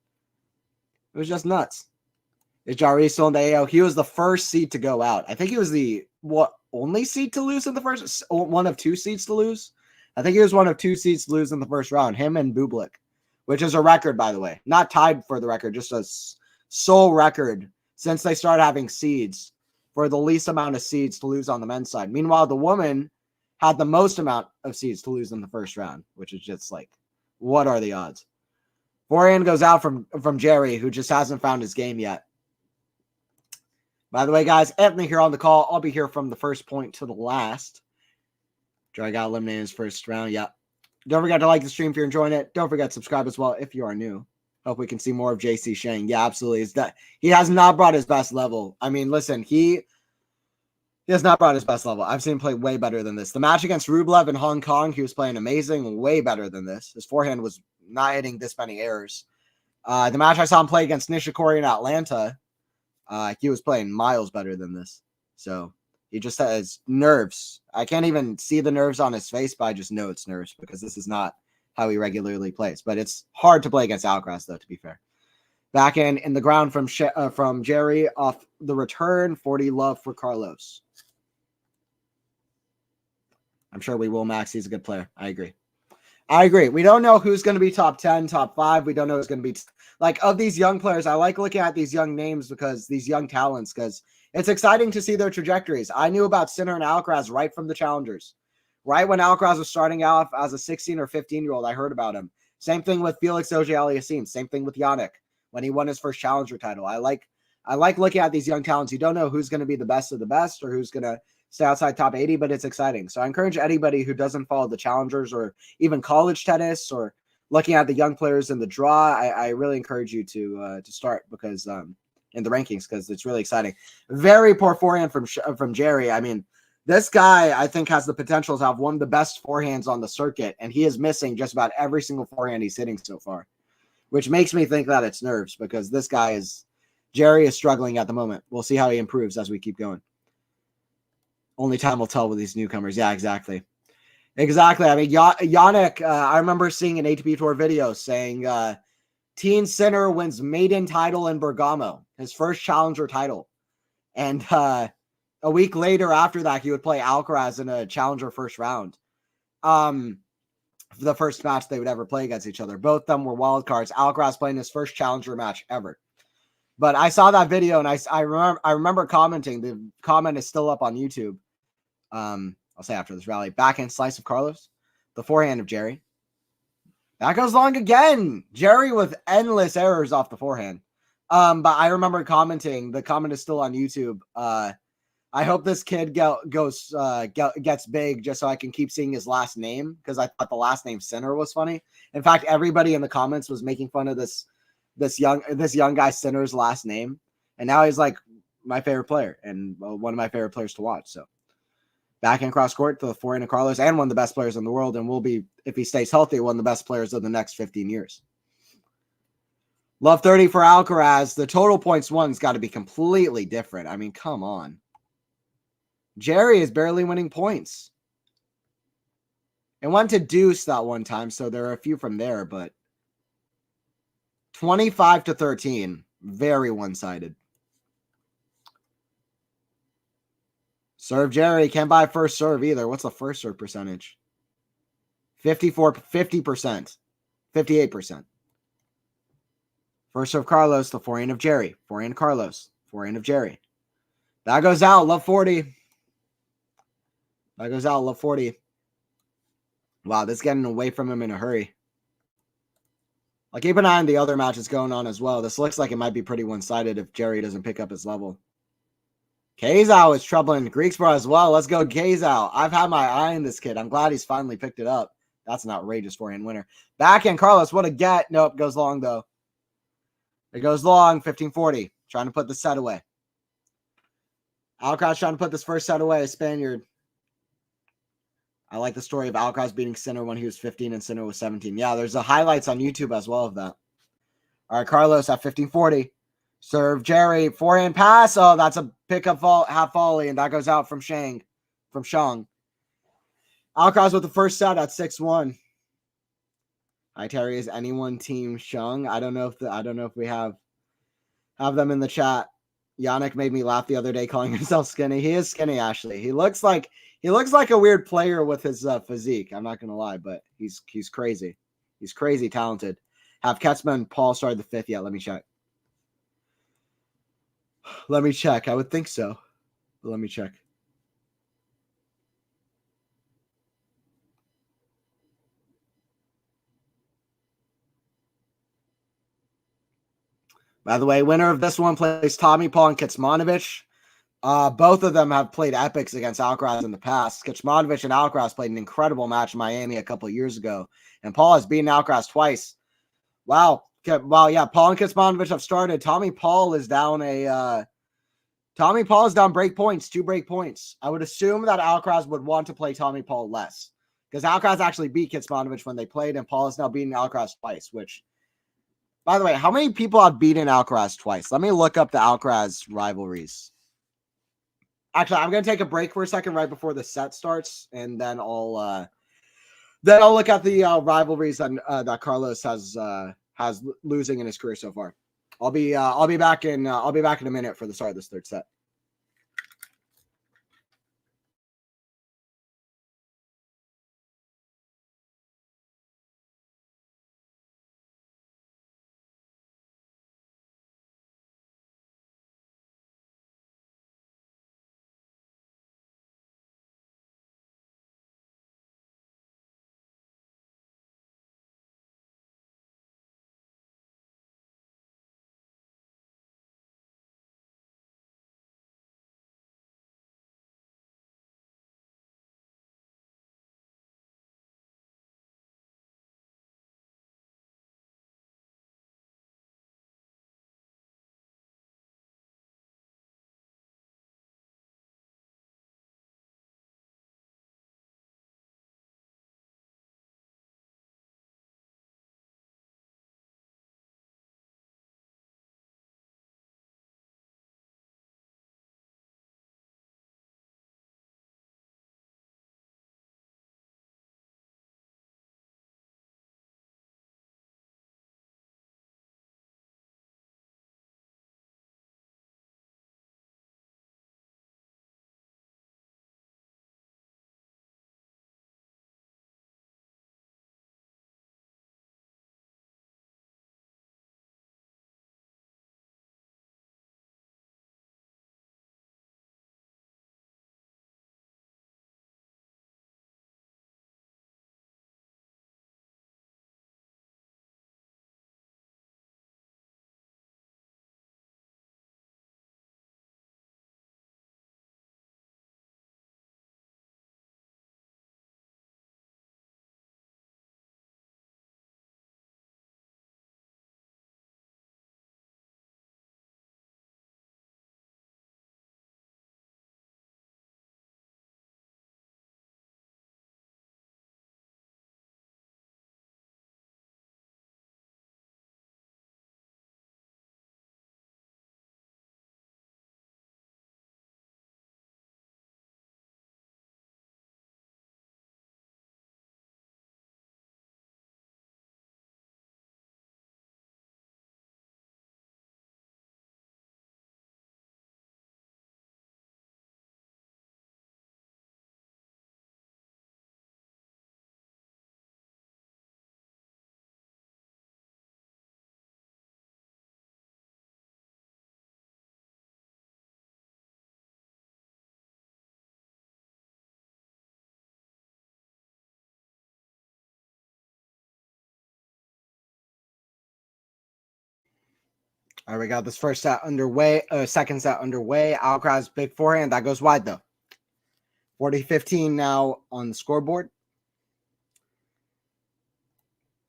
It was just nuts. Is Jarry still in the AO? He was the first seed to go out. I think he was the only seed to lose in the first, one of 2 seeds to lose. I think he was one of 2 seeds to lose in the first round, him and Bublik, which is a record, by the way. Not tied for the record, just a sole record since they started having seeds for the least amount of seeds to lose on the men's side. Meanwhile, the woman had the most amount of seeds to lose in the first round, which is just like, what are the odds? Forehand goes out from Jerry, who just hasn't found his game yet. By the way, guys, Anthony here on the call. I'll be here from the first point to the last. Jerry got eliminated in his first round. Yeah. Don't forget to like the stream if you're enjoying it. Don't forget to subscribe as well if you are new. Hope we can see more of JC Shang. Yeah, absolutely. Is that he has not brought his best level. I mean, listen, he has not brought his best level. I've seen him play way better than this. The match against Rublev in Hong Kong, he was playing amazing, way better than this. His forehand was not hitting this many errors. The match I saw him play against Nishikori in Atlanta, he was playing miles better than this. So he just has nerves. I can't even see the nerves on his face, but I just know it's nerves because this is not how he regularly plays. But it's hard to play against Alcaraz, though, to be fair. Back in the ground from Jerry off the return, 40 love for Carlos. I'm sure we will, Max. He's a good player. I agree. We don't know who's going to be top 10, top 5. We don't know who's going to be like of these young players. I like looking at these young names because these young talents, because it's exciting to see their trajectories. I knew about Sinner and Alcaraz right from the challengers. Right when Alcaraz was starting out as a 16 or 15-year-old, I heard about him. Same thing with Felix Auger-Aliassime. Same thing with Yannick when he won his first challenger title. I like looking at these young talents. You don't know who's going to be the best of the best or who's going to stay outside top 80, but it's exciting. So I encourage anybody who doesn't follow the challengers or even college tennis or looking at the young players in the draw, I really encourage you to start because in the rankings, because it's really exciting. Very poor forehand from Jerry. I mean, this guy, I think, has the potential to have one of the best forehands on the circuit, and he is missing just about every single forehand he's hitting so far, which makes me think that it's nerves because this guy Jerry is struggling at the moment. We'll see how he improves as we keep going. Only time will tell with these newcomers. Yeah, exactly. Exactly. I mean, Yannick, I remember seeing an ATP Tour video saying Teen Sinner wins maiden title in Bergamo, his first challenger title. And a week later after that, he would play Alcaraz in a challenger first round. The first match they would ever play against each other. Both of them were wild cards. Alcaraz playing his first challenger match ever. But I saw that video and I remember commenting. The comment is still up on YouTube. I'll say after this rally. Backhand slice of Carlos. The forehand of Jerry. That goes long again. Jerry with endless errors off the forehand. But I remember commenting. The comment is still on YouTube. I hope this kid gets big just so I can keep seeing his last name because I thought the last name Sinner was funny. In fact, everybody in the comments was making fun of this young guy Sinner's last name, and now he's like my favorite player and one of my favorite players to watch. So backhand cross court to the forehand of Carlos and one of the best players in the world, and will be, if he stays healthy, one of the best players of the next 15 years. Love 30 for Alcaraz. The total points won's got to be completely different. I mean, come on. Jerry is barely winning points. It went to deuce that one time, so there are a few from there, but 25-13, very one-sided. Serve Jerry. Can't buy first serve either. What's the first serve percentage? 50%. 58%. First serve Carlos. The forehand of Jerry. Forehand Carlos. Forehand of Jerry. That goes out. Love 40. That goes out. Love 40. Wow, this is getting away from him in a hurry. I'll keep an eye on the other matches going on as well. This looks like it might be pretty one-sided if Jerry doesn't pick up his level. Kazao is troubling Greeksboro as well. Let's go, Kazao. I've had my eye on this kid. I'm glad he's finally picked it up. That's an outrageous forehand winner. Backhand Carlos, what a get. Nope, goes long though. It goes long, 15-40. Trying to put the set away. Alcaraz trying to put this first set away. Spaniard. I like the story of Alcaraz beating Sinner when he was 15 and Sinner was 17. Yeah, there's the highlights on YouTube as well of that. All right, Carlos at 15-40. Serve Jerry. Forehand pass. Oh, that's a pickup half volley, and that goes out from Shang. From Shang. Alcaraz with the first set at 6-1. Hi Terry, is anyone team Shang? I don't know if we have them in the chat. Yannick made me laugh the other day calling himself skinny. He is skinny, Ashley. He looks like a weird player with his physique. I'm not gonna lie, but he's crazy. He's crazy talented. Have Ketsman and Paul started the 5th yet? Let me check. I would think so. But let me check. By the way, winner of this one plays Tommy Paul and Kecmanovic. Both of them have played epics against Alcaraz in the past. Kecmanovic and Alcaraz played an incredible match in Miami a couple of years ago, and Paul has beaten Alcaraz twice. Wow. Well, yeah, Paul and Kecmanovic have started. Tommy Paul is down break points, 2 break points. I would assume that Alcaraz would want to play Tommy Paul less because Alcaraz actually beat Kecmanovic when they played, and Paul has now beaten Alcaraz twice, which, by the way, how many people have beaten Alcaraz twice? Let me look up the Alcaraz rivalries. Actually, I'm going to take a break for a second right before the set starts, and then I'll look at the rivalries that Carlos has losing in his career so far. I'll be back in a minute for the start of this 3rd set. All right, we got this first set underway, second set underway. Alcaraz, big forehand. That goes wide, though. 40-15 now on the scoreboard.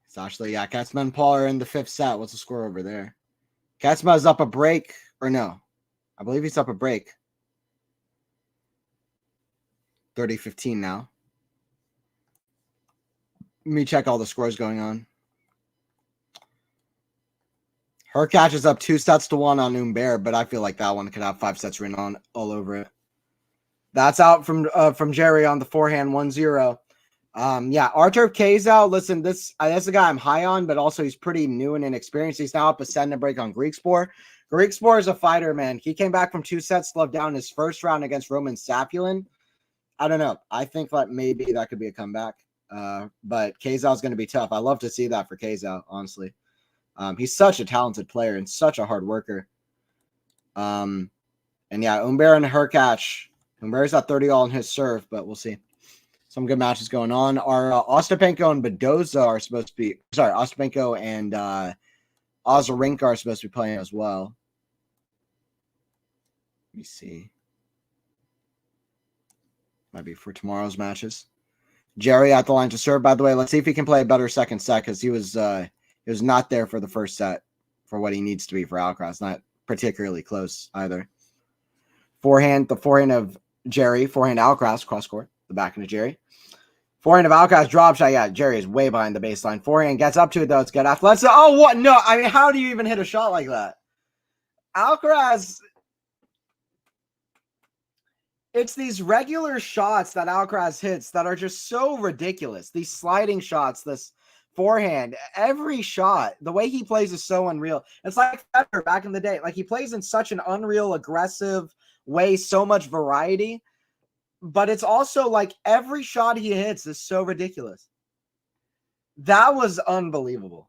It's actually, yeah, Katsma and Paul are in the fifth set. What's the score over there? Katsma is up a break, or no? I believe he's up a break. 30-15 now. Let me check all the scores going on. Hurkacz is up 2-1 on Umber, but I feel like that one could have 5 sets written on all over it. That's out from Jerry on the forehand, 1-0. Yeah, Artur K's out. Listen, that's a guy I'm high on, but also he's pretty new and inexperienced. He's now up a set and a break on Greek Spore. Greek Spore is a fighter, man. He came back from 2 sets, slowed down his first round against Roman Sapulin. I don't know. I think that maybe that could be a comeback. But Kazal is going to be tough. I love to see that for Kazal, honestly. He's such a talented player and such a hard worker. And yeah, Umber and Hurkacz. Umber's at 30-all in his serve, but we'll see. Some good matches going on. Our Ostapenko and Badoza are supposed to be. Sorry, Ostapenko and Azarenka are supposed to be playing as well. Let me see. Might be for tomorrow's matches. Jerry at the line to serve, by the way. Let's see if he can play a better second set because he was not there for the first set for what he needs to be for Alcaraz. Not particularly close either. The forehand of Jerry. Forehand Alcaraz, cross court. The back into Jerry. Forehand of Alcaraz, drop shot. Yeah, Jerry is way behind the baseline. Forehand gets up to it, though. It's good. Athleticism. Oh, what? No. I mean, how do you even hit a shot like that? Alcaraz. It's these regular shots that Alcaraz hits that are just so ridiculous. These sliding shots, this forehand, every shot, the way he plays is so unreal. It's like Federer back in the day. Like, he plays in such an unreal, aggressive way, so much variety. But it's also like every shot he hits is so ridiculous. That was unbelievable.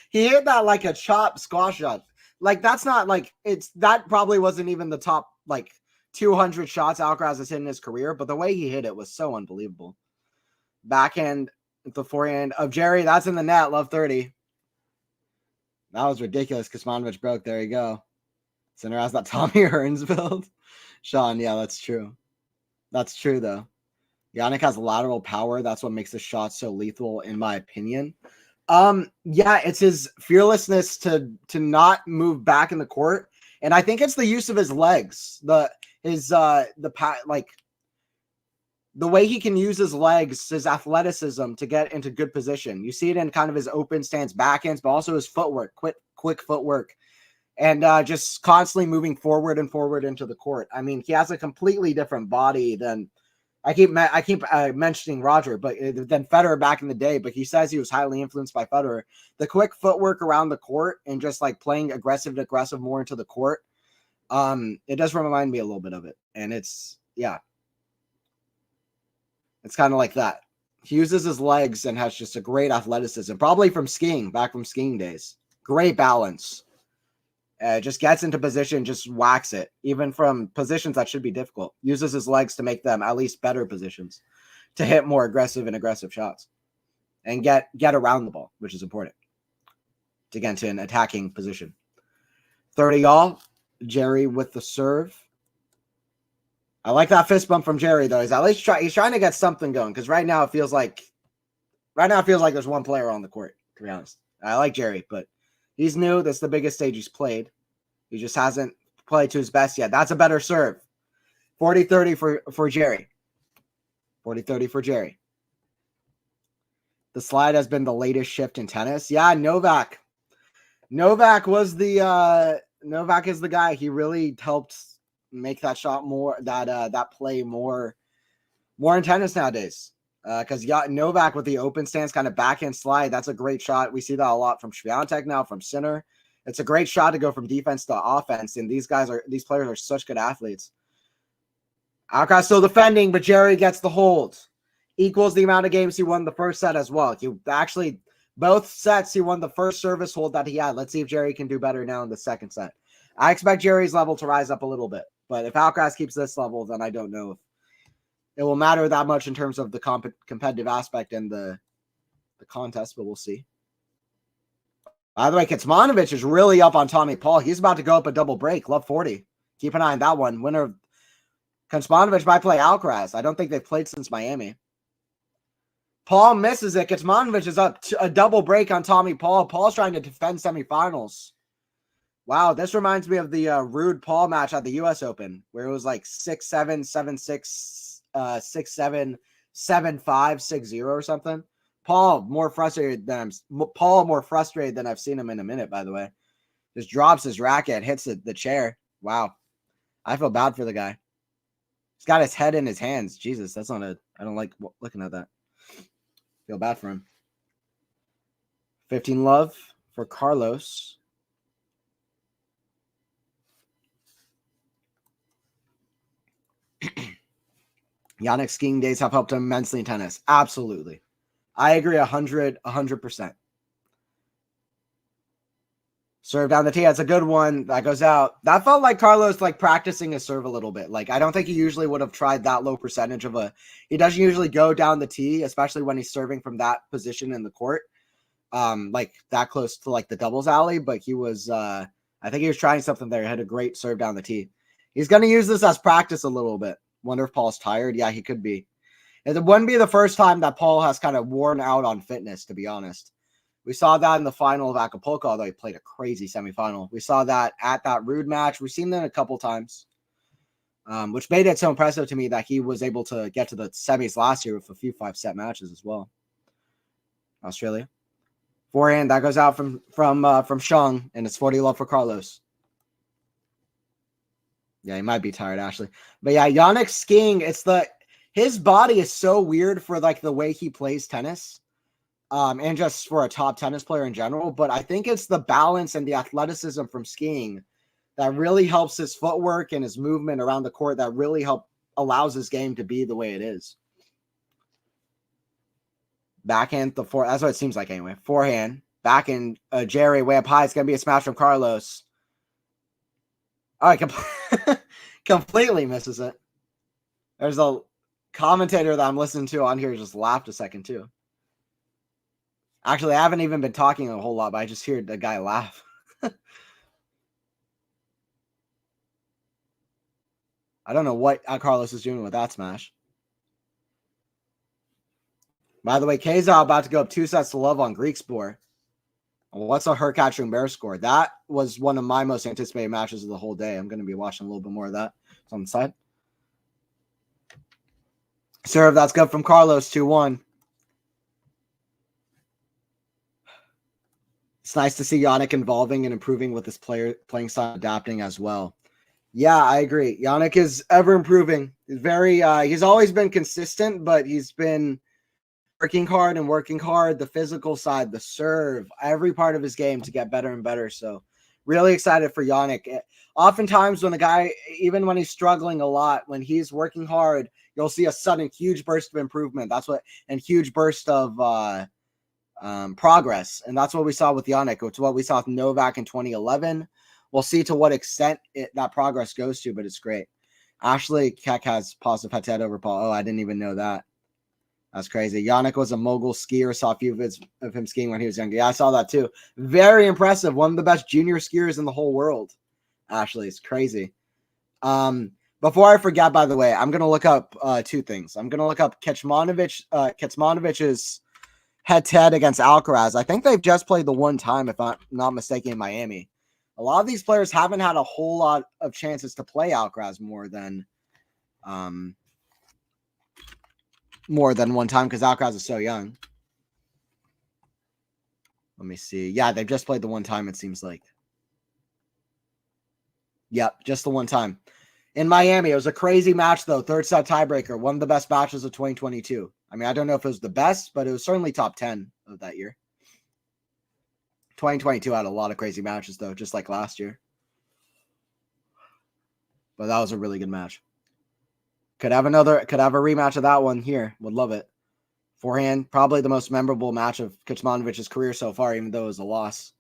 He hit that like a chop squash shot. Like, that's not like that probably wasn't even the top like 200 shots Alcaraz has hit in his career, but the way he hit it was so unbelievable. Backhand, the forehand of Jerry, that's in the net, love 30. That was ridiculous. Kuzmanovic broke. There you go. Sinner has that Tommy Hearns build. Sean, yeah, that's true. That's true, though. Yannick has lateral power. That's what makes the shot so lethal, in my opinion. Yeah, it's his fearlessness to not move back in the court, and I think it's the use of his legs. The way he can use his legs, his athleticism to get into good position. You see it in kind of his open stance backhands, but also his footwork, quick footwork. And just constantly moving forward and forward into the court. I mean, he has a completely different body than I keep mentioning Roger, but than Federer back in the day. But he says he was highly influenced by Federer. The quick footwork around the court and just like playing aggressive more into the court. It does remind me a little bit of it, and it's kind of like that. He uses his legs and has just a great athleticism, probably from skiing days. Great balance. Just gets into position, just whacks it, even from positions that should be difficult. Uses his legs to make them at least better positions to hit more aggressive shots and get around the ball, which is important to get into an attacking position. 30-all, Jerry with the serve. I like that fist bump from Jerry, though. He's at least he's trying to get something going because right now it feels like there's one player on the court, to be honest. I like Jerry, but he's new. That's the biggest stage he's played. He just hasn't played to his best yet. That's a better serve. 40-30 for Jerry. 40-30 for Jerry. The slide has been the latest shift in tennis. Yeah, Novak. Novak is the guy. He really helped make that shot more, that play more in tennis nowadays. Because Novak with the open stance kind of backhand slide, that's a great shot. We see that a lot from Swiatek now, from Sinner. It's a great shot to go from defense to offense, and these players are such good athletes. Alcaraz still defending, but Jerry gets the hold. Equals the amount of games he won the first set as well. Both sets he won the first service hold that he had. Let's see if Jerry can do better now in the second set. I expect Jerry's level to rise up a little bit, but if Alcaraz keeps this level, then I don't know if it will matter that much in terms of the competitive aspect and the contest, but we'll see. By the way, Kecmanovic is really up on Tommy Paul. He's about to go up a double break. Love 40. Keep an eye on that one. Winner of Kecmanovic might play Alcaraz. I don't think they've played since Miami. Paul misses it. Kecmanovic is up to a double break on Tommy Paul. Paul's trying to defend semifinals. Wow, this reminds me of the Rude Paul match at the U.S. Open, where it was like 6-7, 7-6, 6-7, 7-5, 6-0 or something. Paul more frustrated than I've seen him in a minute, by the way. Just drops his racket, hits the chair. Wow. I feel bad for the guy. He's got his head in his hands. Jesus, that's not a... I don't like looking at that. Feel bad for him. 15 love for Carlos. Yannick's skiing days have helped him immensely in tennis. Absolutely. I agree 100%. Serve down the tee. That's a good one. That goes out. That felt like Carlos like practicing his serve a little bit. Like, I don't think he usually would have tried that low percentage of a... He doesn't usually go down the tee, especially when he's serving from that position in the court. Like that close to like the doubles alley. But he was... I think he was trying something there. He had a great serve down the tee. He's going to use this as practice a little bit. Wonder if Paul's tired. Yeah, he could be. It wouldn't be the first time that Paul has kind of worn out on fitness, to be honest. We saw that in the final of Acapulco, although he played a crazy semifinal. We saw that at that Rude match. We've seen that a couple times, which made it so impressive to me that he was able to get to the semis last year with a few 5-set matches as well. Australia. Forehand, that goes out from Shang, and it's 40 love for Carlos. Yeah, he might be tired, Ashley. But yeah, Yannick skiing, his body is so weird for like the way he plays tennis. And just for a top tennis player in general. But I think it's the balance and the athleticism from skiing that really helps his footwork and his movement around the court that really allows his game to be the way it is. Backhand, that's what it seems like anyway. Forehand, backhand, Jerry way up high. It's going to be a smash from Carlos. All right, completely misses it. There's a commentator that I'm listening to on here just laughed a second too. Actually, I haven't even been talking a whole lot, but I just heard the guy laugh. I don't know what Carlos is doing with that smash. By the way, Keza about to go up 2-0 on Greek score. What's a Hurkacz Humbert score? That was one of my most anticipated matches of the whole day. I'm going to be watching a little bit more of that. It's on the side. Serve, that's good from Carlos, 2-1. It's nice to see Yannick evolving and improving with his playing style, adapting as well. Yeah, I agree. Yannick is ever improving. He's always been consistent, but he's been working hard. The physical side, the serve, every part of his game to get better and better. So really excited for Yannick. Oftentimes when a guy, even when he's struggling a lot, when he's working hard, you'll see a sudden huge burst of improvement. Huge burst of progress. And that's what we saw with Yannick. It's what we saw with Novak in 2011. We'll see to what extent that progress goes to, but it's great. Ashley Keck has positive head-to-head over Paul. Oh, I didn't even know that. That's crazy. Yannick was a mogul skier. Saw a few vids of him skiing when he was younger. Yeah, I saw that too. Very impressive. One of the best junior skiers in the whole world. Ashley, it's crazy. Before I forget, by the way, I'm going to look up two things. I'm going to look up Kecmanovic's head-to-head against Alcaraz. I think they've just played the one time, if I'm not mistaken, in Miami. A lot of these players haven't had a whole lot of chances to play Alcaraz more than one time because Alcaraz is so young. Let me see. Yeah, they've just played the one time, it seems like. Yep, just the one time. In Miami, it was a crazy match, though. Third set tiebreaker. One of the best matches of 2022. I mean, I don't know if it was the best, but it was certainly top 10 of that year. 2022 had a lot of crazy matches, though, just like last year. But that was a really good match. Could have a rematch of that one here. Would love it. Forehand, probably the most memorable match of Kecmanovic's career so far, even though it was a loss.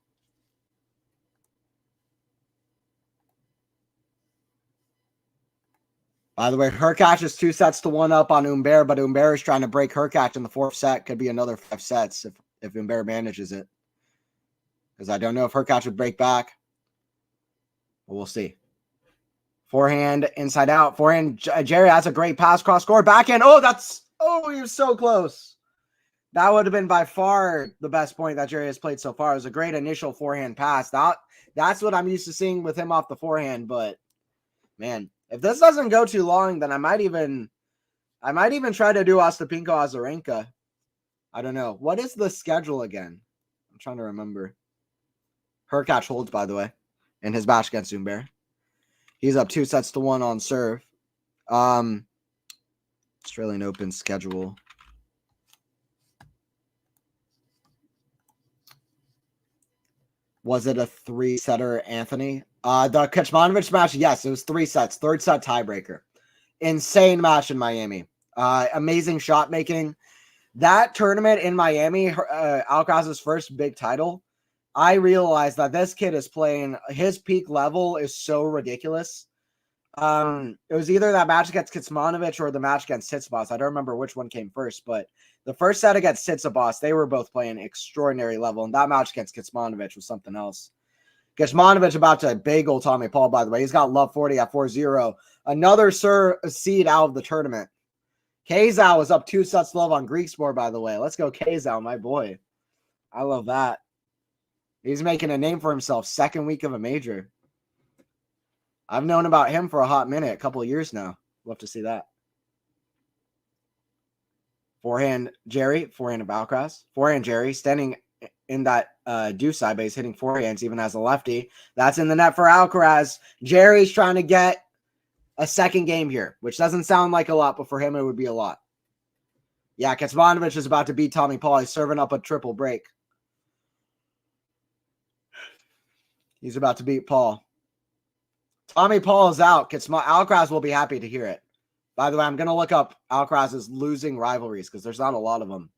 By the way, Hurkacz is 2-1 up on Humbert, but Humbert is trying to break Hurkacz in the fourth set. Could be another 5 sets if Humbert manages it. because I don't know if Hurkacz would break back. But we'll see. Forehand, inside out. Forehand, Jerry has a great pass, cross court, backhand. Oh, he was so close. That would have been by far the best point that Jerry has played so far. It was a great initial forehand pass. That's what I'm used to seeing with him off the forehand. But man, if this doesn't go too long, then I might even try to do Ostapенko Azarenka. I don't know. What is the schedule again? I'm trying to remember. Hurkacz holds, by the way, in his match against Zumber. He's up 2-1 on serve. Australian Open schedule. Was it a 3-setter, Anthony? The Kecmanovic match, yes, it was 3 sets. 3rd set tiebreaker. Insane match in Miami. Amazing shot making. That tournament in Miami, Alcaraz's first big title, I realized that this kid is playing, his peak level is so ridiculous. It was either that match against Kecmanovic or the match against Tsitsipas. I don't remember which one came first, but the first set against Tsitsipas, they were both playing extraordinary level, and that match against Kecmanovic was something else. Kecmanovic about to bagel Tommy Paul, by the way. He's got love 40 at 4-0. Another seed out of the tournament. Kazal was up 2-0 love on Greek Sport, by the way. Let's go Kazal, my boy. I love that. He's making a name for himself. 2nd week of a major. I've known about him for a hot minute, a couple of years now. Love to see that. Forehand Jerry, forehand of Alcaraz. Forehand Jerry, standing in that deuce side base, hitting forehands even as a lefty. That's in the net for Alcaraz. Jerry's trying to get a second game here, which doesn't sound like a lot, but for him it would be a lot. Yeah, Kecmanovic is about to beat Tommy Paul. He's serving up a triple break. He's about to beat Paul. Tommy Paul is out. Alcaraz will be happy to hear it. By the way, I'm going to look up Alcaraz's losing rivalries because there's not a lot of them.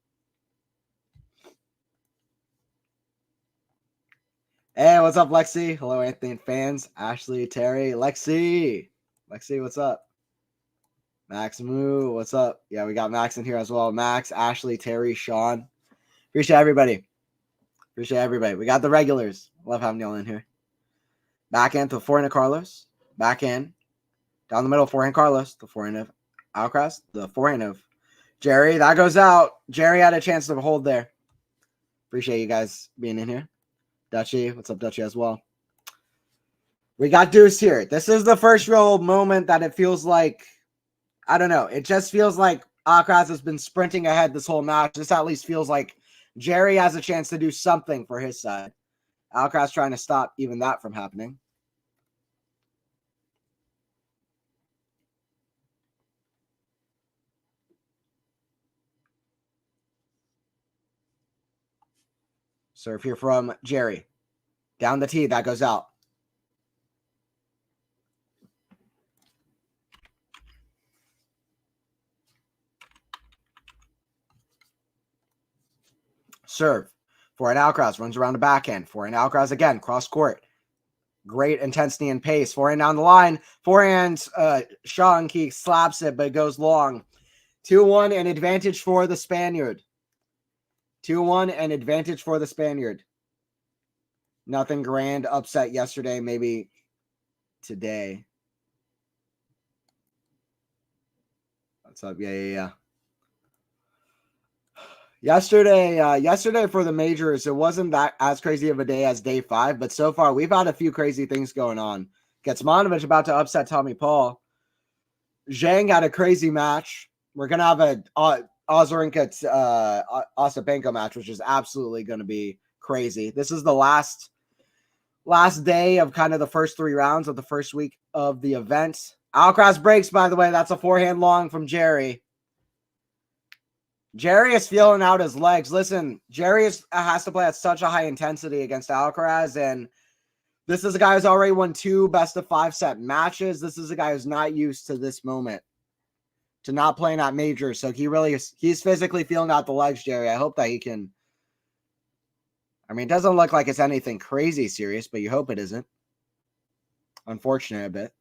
Hey, what's up, Lexi? Hello, Anthony and fans. Ashley, Terry, Lexi. Lexi, what's up? Max Moo, what's up? Yeah, we got Max in here as well. Max, Ashley, Terry, Sean. Appreciate everybody. Appreciate everybody. We got the regulars. Love having y'all in here. Backhand to forehand of Carlos. Backhand. Down the middle, forehand Carlos. The forehand of Alcaraz. The forehand of Jerry. That goes out. Jerry had a chance to hold there. Appreciate you guys being in here. Dutchie. What's up, Dutchie, as well? We got deuce here. This is the first real moment that it feels like, I don't know. It just feels like Alcaraz has been sprinting ahead this whole match. This at least feels like Jerry has a chance to do something for his side. Alcaraz trying to stop even that from happening. Serve here from Jerry. Down the tee. That goes out. Serve. Forehand Alcaraz runs around the backhand. Forehand Alcaraz again. Cross court. Great intensity and pace. Forehand down the line. Forehand Shang, he slaps it, but it goes long. 2-1 and advantage for the Spaniard. 2-1 and advantage for the Spaniard. Nothing grand. Upset yesterday, maybe today. What's up? Yeah. Yesterday for the majors, it wasn't that as crazy of a day as day 5, but so far we've had a few crazy things going on. Kecmanovic about to upset Tommy Paul. Shang had a crazy match. We're gonna have a Azarenka Ostapенko match, which is absolutely going to be crazy. This is the last day of kind of the first 3 rounds of the first week of the event. Alcaraz breaks, by the way. That's a forehand long from Jerry. Jerry is feeling out his legs. Listen, Jerry has to play at such a high intensity against Alcaraz, and this is a guy who's already won 2 best-of-5 set matches. This is a guy who's not used to this moment, to not playing at majors. So he's physically feeling out the legs, Jerry. I hope that he can. I mean, it doesn't look like it's anything crazy serious, but you hope it isn't. Unfortunate a bit.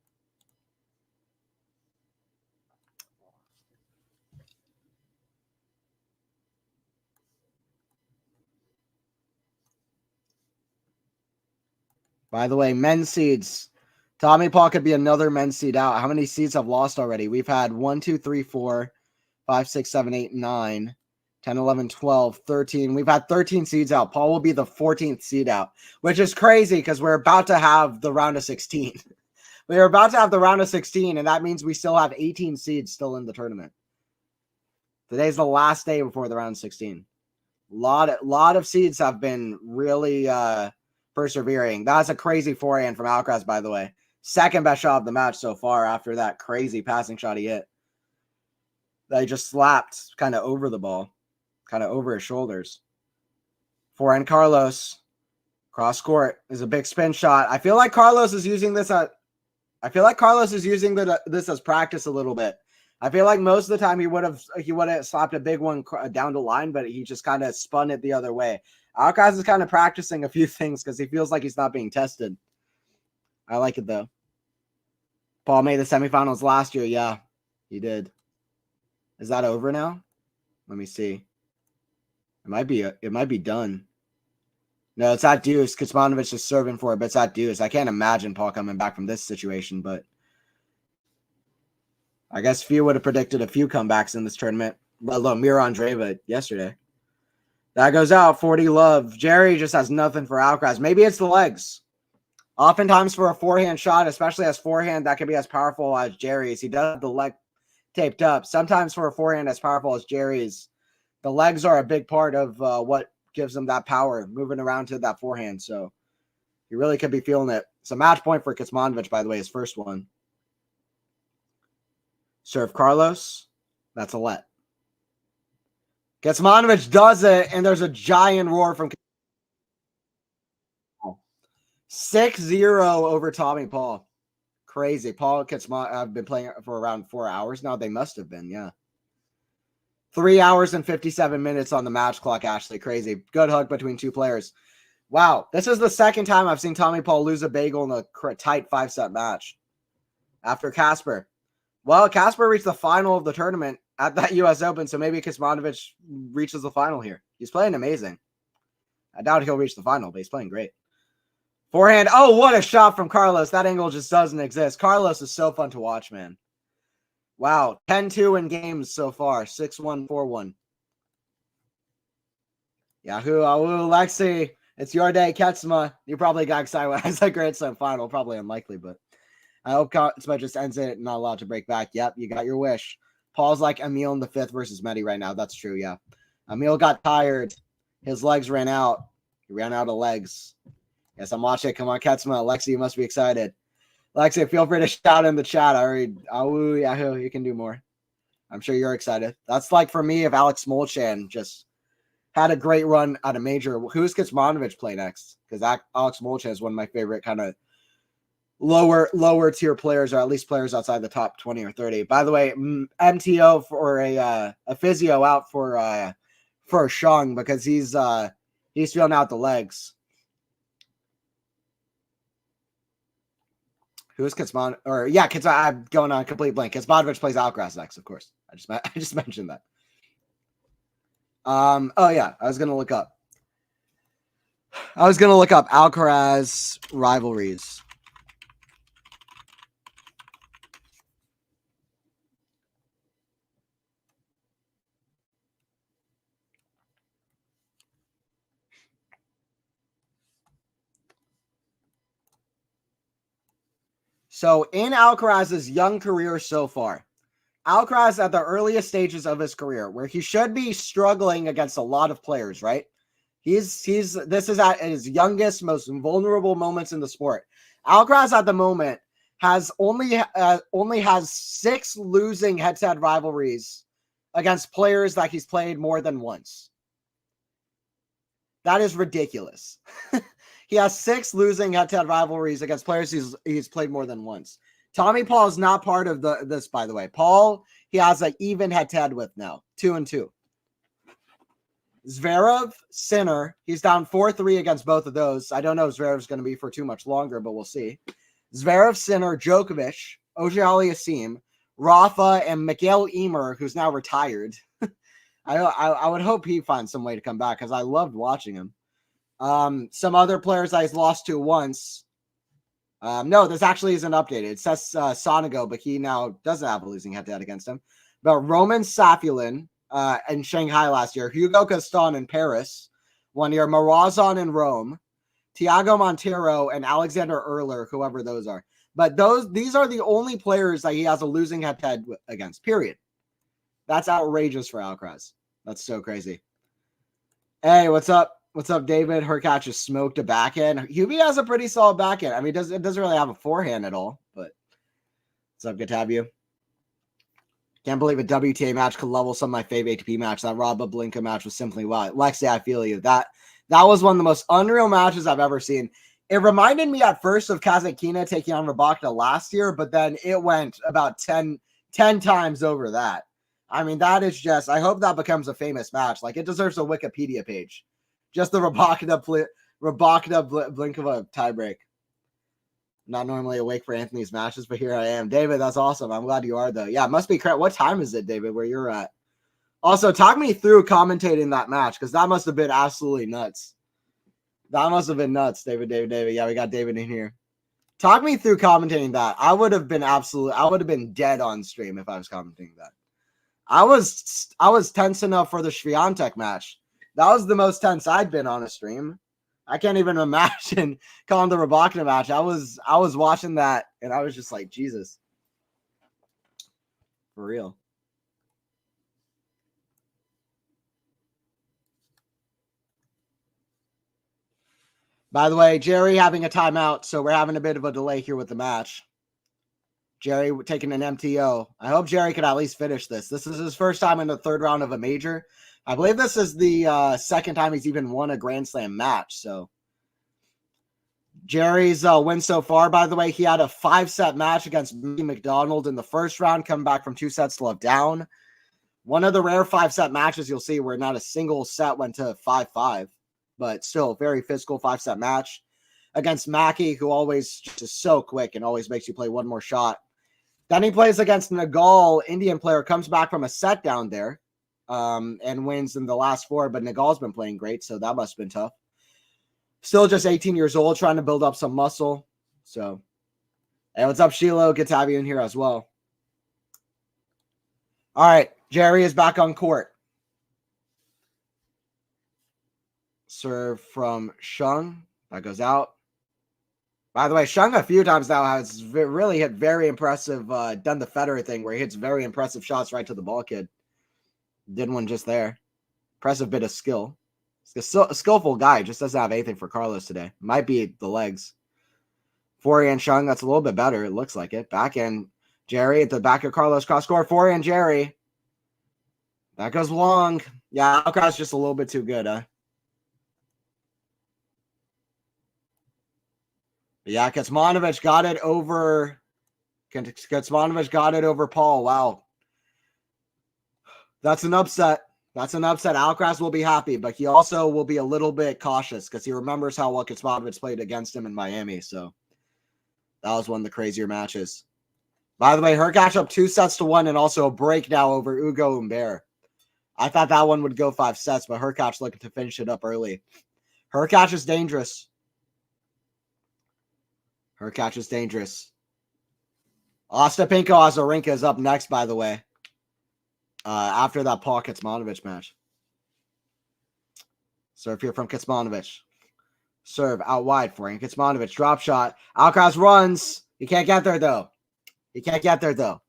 By the way, men's seeds. Tommy Paul could be another men's seed out. How many seeds have lost already? We've had 1, 2, 3, 4, 5, 6, 7, 8, 9, 10, 11, 12, 13. We've had 13 seeds out. Paul will be the 14th seed out, which is crazy because we're about to have the round of 16. We are about to have the round of 16, and that means we still have 18 seeds still in the tournament. Today's the last day before the round of 16. Lot of seeds have been really persevering. That's a crazy forehand from Alcaraz, by the way. Second best shot of the match so far after that crazy passing shot he hit. That he just slapped kind of over the ball, kind of over his shoulders. Forehand Carlos. Cross court is a big spin shot. I feel like Carlos is using this this as practice a little bit. I feel like most of the time he would have slapped a big one down the line, but he just kind of spun it the other way. Alcaraz is kind of practicing a few things because he feels like he's not being tested. I like it though. Paul made the semifinals last year. Yeah, he did. Is that over now? Let me see. It might be done. No, it's at deuce. Kecmanovic is serving for it, but it's at deuce. I can't imagine Paul coming back from this situation, but I guess few would have predicted a few comebacks in this tournament, let alone Mira Andreeva yesterday. That goes out, 40 love. Jerry just has nothing for Alcaraz. Maybe it's the legs. Oftentimes for a forehand shot, especially as forehand that can be as powerful as Jerry's, he does have the leg taped up. Sometimes for a forehand as powerful as Jerry's, the legs are a big part of what gives him that power, moving around to that forehand. So he really could be feeling it. It's a match point for Kecmanovic, by the way, his first one. Serve Carlos. That's a let. Kecmanovic does it, and there's a giant roar from 6-0 over Tommy Paul. Crazy. Paul Kecmanovic have been playing for around 4 hours now. They must have been, yeah. 3 hours and 57 minutes on the match clock, Ashley. Crazy. Good hug between two players. Wow. This is the second time I've seen Tommy Paul lose a bagel in a tight 5-set match. After Casper. Well, Casper reached the final of the tournament at that U.S. Open, so maybe Kecmanovic reaches the final here. He's playing amazing. I doubt he'll reach the final, but he's playing great. Forehand. Oh, what a shot from Carlos. That angle just doesn't exist. Carlos is so fun to watch, man. Wow. 10-2 in games so far. 6-1, 4-1. Yahoo, Lexi. It's your day, Ketsma. You probably got excited when I said Grand Slam final. Probably unlikely, but I hope Ketsma just ends it, not allowed to break back. Yep, you got your wish. Paul's like Emil in the fifth versus Medi right now. That's true, yeah. Emil got tired. His legs ran out. He ran out of legs. Yes, I'm watching. Come on, Ketsma. Lexi, you must be excited. Lexi, feel free to shout in the chat. Yahoo, you can do more. I'm sure you're excited. That's like for me if Alex Molchan just had a great run at a major. Who's Kecmanovic play next? Because Alex Molchan is one of my favorite kind of lower tier players, or at least players outside the top 20 or 30. By the way, MTO for a physio out for Shang because he's feeling out the legs. Who's Kecman? Or yeah, I'm going on a complete blank. Kecmanovic plays Alcaraz next, of course. I just mentioned that. Oh yeah, I was gonna look up Alcaraz rivalries. So in Alcaraz's young career so far, Alcaraz at the earliest stages of his career, where he should be struggling against a lot of players, right? This is at his youngest, most vulnerable moments in the sport. Alcaraz at the moment has only has 6 losing head-to-head rivalries against players that he's played more than once. That is ridiculous. He has 6 losing head-to-head rivalries against players he's played more than once. Tommy Paul is not part of this, by the way. Paul, he has an even head-to-head with now, 2-2. Zverev, Sinner, he's down 4-3 against both of those. I don't know if Zverev's going to be for too much longer, but we'll see. Zverev, Sinner, Djokovic, Auger-Aliassime, Rafa, and Miguel Emer, who's now retired. I would hope he finds some way to come back because I loved watching him. Some other players that he's lost to once. No, this actually isn't updated. It says Sonigo, but he now doesn't have a losing head-to-head against him. But Roman Safulin in Shanghai last year, Hugo Caston in Paris 1 year, Morazan in Rome, Thiago Monteiro, and Alexander Erler, whoever those are. But these are the only players that he has a losing head-to-head against, period. That's outrageous for Alcaraz. That's so crazy. Hey, what's up? What's up, David? Hurkacz just smoked a backhand. Hubie has a pretty solid backhand. I mean, it doesn't really have a forehand at all, but what's up? Good to have you. Can't believe a WTA match could level some of my favorite ATP match. That Rob Blinka match was simply wild. Lexi, I feel you. That was one of the most unreal matches I've ever seen. It reminded me at first of Kazatkina taking on Rybakina last year, but then it went about 10 times over that. I mean, that is just, I hope that becomes a famous match. Like, it deserves a Wikipedia page. Just the Rybakina Blinkova tiebreak. Not normally awake for Anthony's matches, but here I am. David, that's awesome. I'm glad you are, though. Yeah, it must be correct. What time is it, David, where you're at? Also, talk me through commentating that match, because that must have been absolutely nuts. That must have been nuts, David. Yeah, we got David in here. Talk me through commentating that. I would have been dead on stream if I was commentating that. I was tense enough for the Swiatek match. That was the most tense I'd been on a stream. I can't even imagine calling the Rybakina match. I was watching that and I was just like, Jesus. For real. By the way, Jerry having a timeout, so we're having a bit of a delay here with the match. Jerry taking an MTO. I hope Jerry could at least finish this. This is his first time in the third round of a major. I believe this is the second time he's even won a Grand Slam match. So Jerry's win so far, by the way, he had a 5-set match against McDonald in the first round, coming back from 2 sets to love down. One of the rare 5-set matches you'll see where not a single set went to 5-5, but still very physical 5-set match against Mackey, who always just so quick and always makes you play one more shot. Then he plays against Nagal, Indian player, comes back from a set down there and wins in the last 4, but Nagal's been playing great, so that must have been tough. Still just 18 years old, trying to build up some muscle. So, hey, what's up, Shiloh? Good to have you in here as well. All right, Jerry is back on court. Serve from Shang. That goes out. By the way, Shang a few times now has really hit very impressive, done the Federer thing where he hits very impressive shots right to the ball kid. Did one just there. Impressive bit of skill. He's a skillful guy. Just doesn't have anything for Carlos today. Might be the legs. Forehand Shang, that's a little bit better. It looks like it. Backhand Jerry at the back of Carlos. Cross court. Forehand Jerry. That goes long. Yeah, Alcaraz just a little bit too good, huh? Yeah, Kecmanovic got it over. Kecmanovic got it over Paul. Wow. That's an upset. That's an upset. Alcaraz will be happy, but he also will be a little bit cautious because he remembers how well Kecmanovic played against him in Miami. So that was one of the crazier matches. By the way, Hurkacz up 2-1 and also a break now over Ugo Humbert. I thought that one would go 5 sets, but Hurkacz looking to finish it up early. Hurkacz is dangerous. Hurkacz is dangerous. Ostapenko Azarenka is up next, by the way. After that Paul Kecmanovic match. Serve here from Kecmanovic. Serve out wide for him. Kecmanovic drop shot. Alcaraz runs. He can't get there, though. He can't get there, though.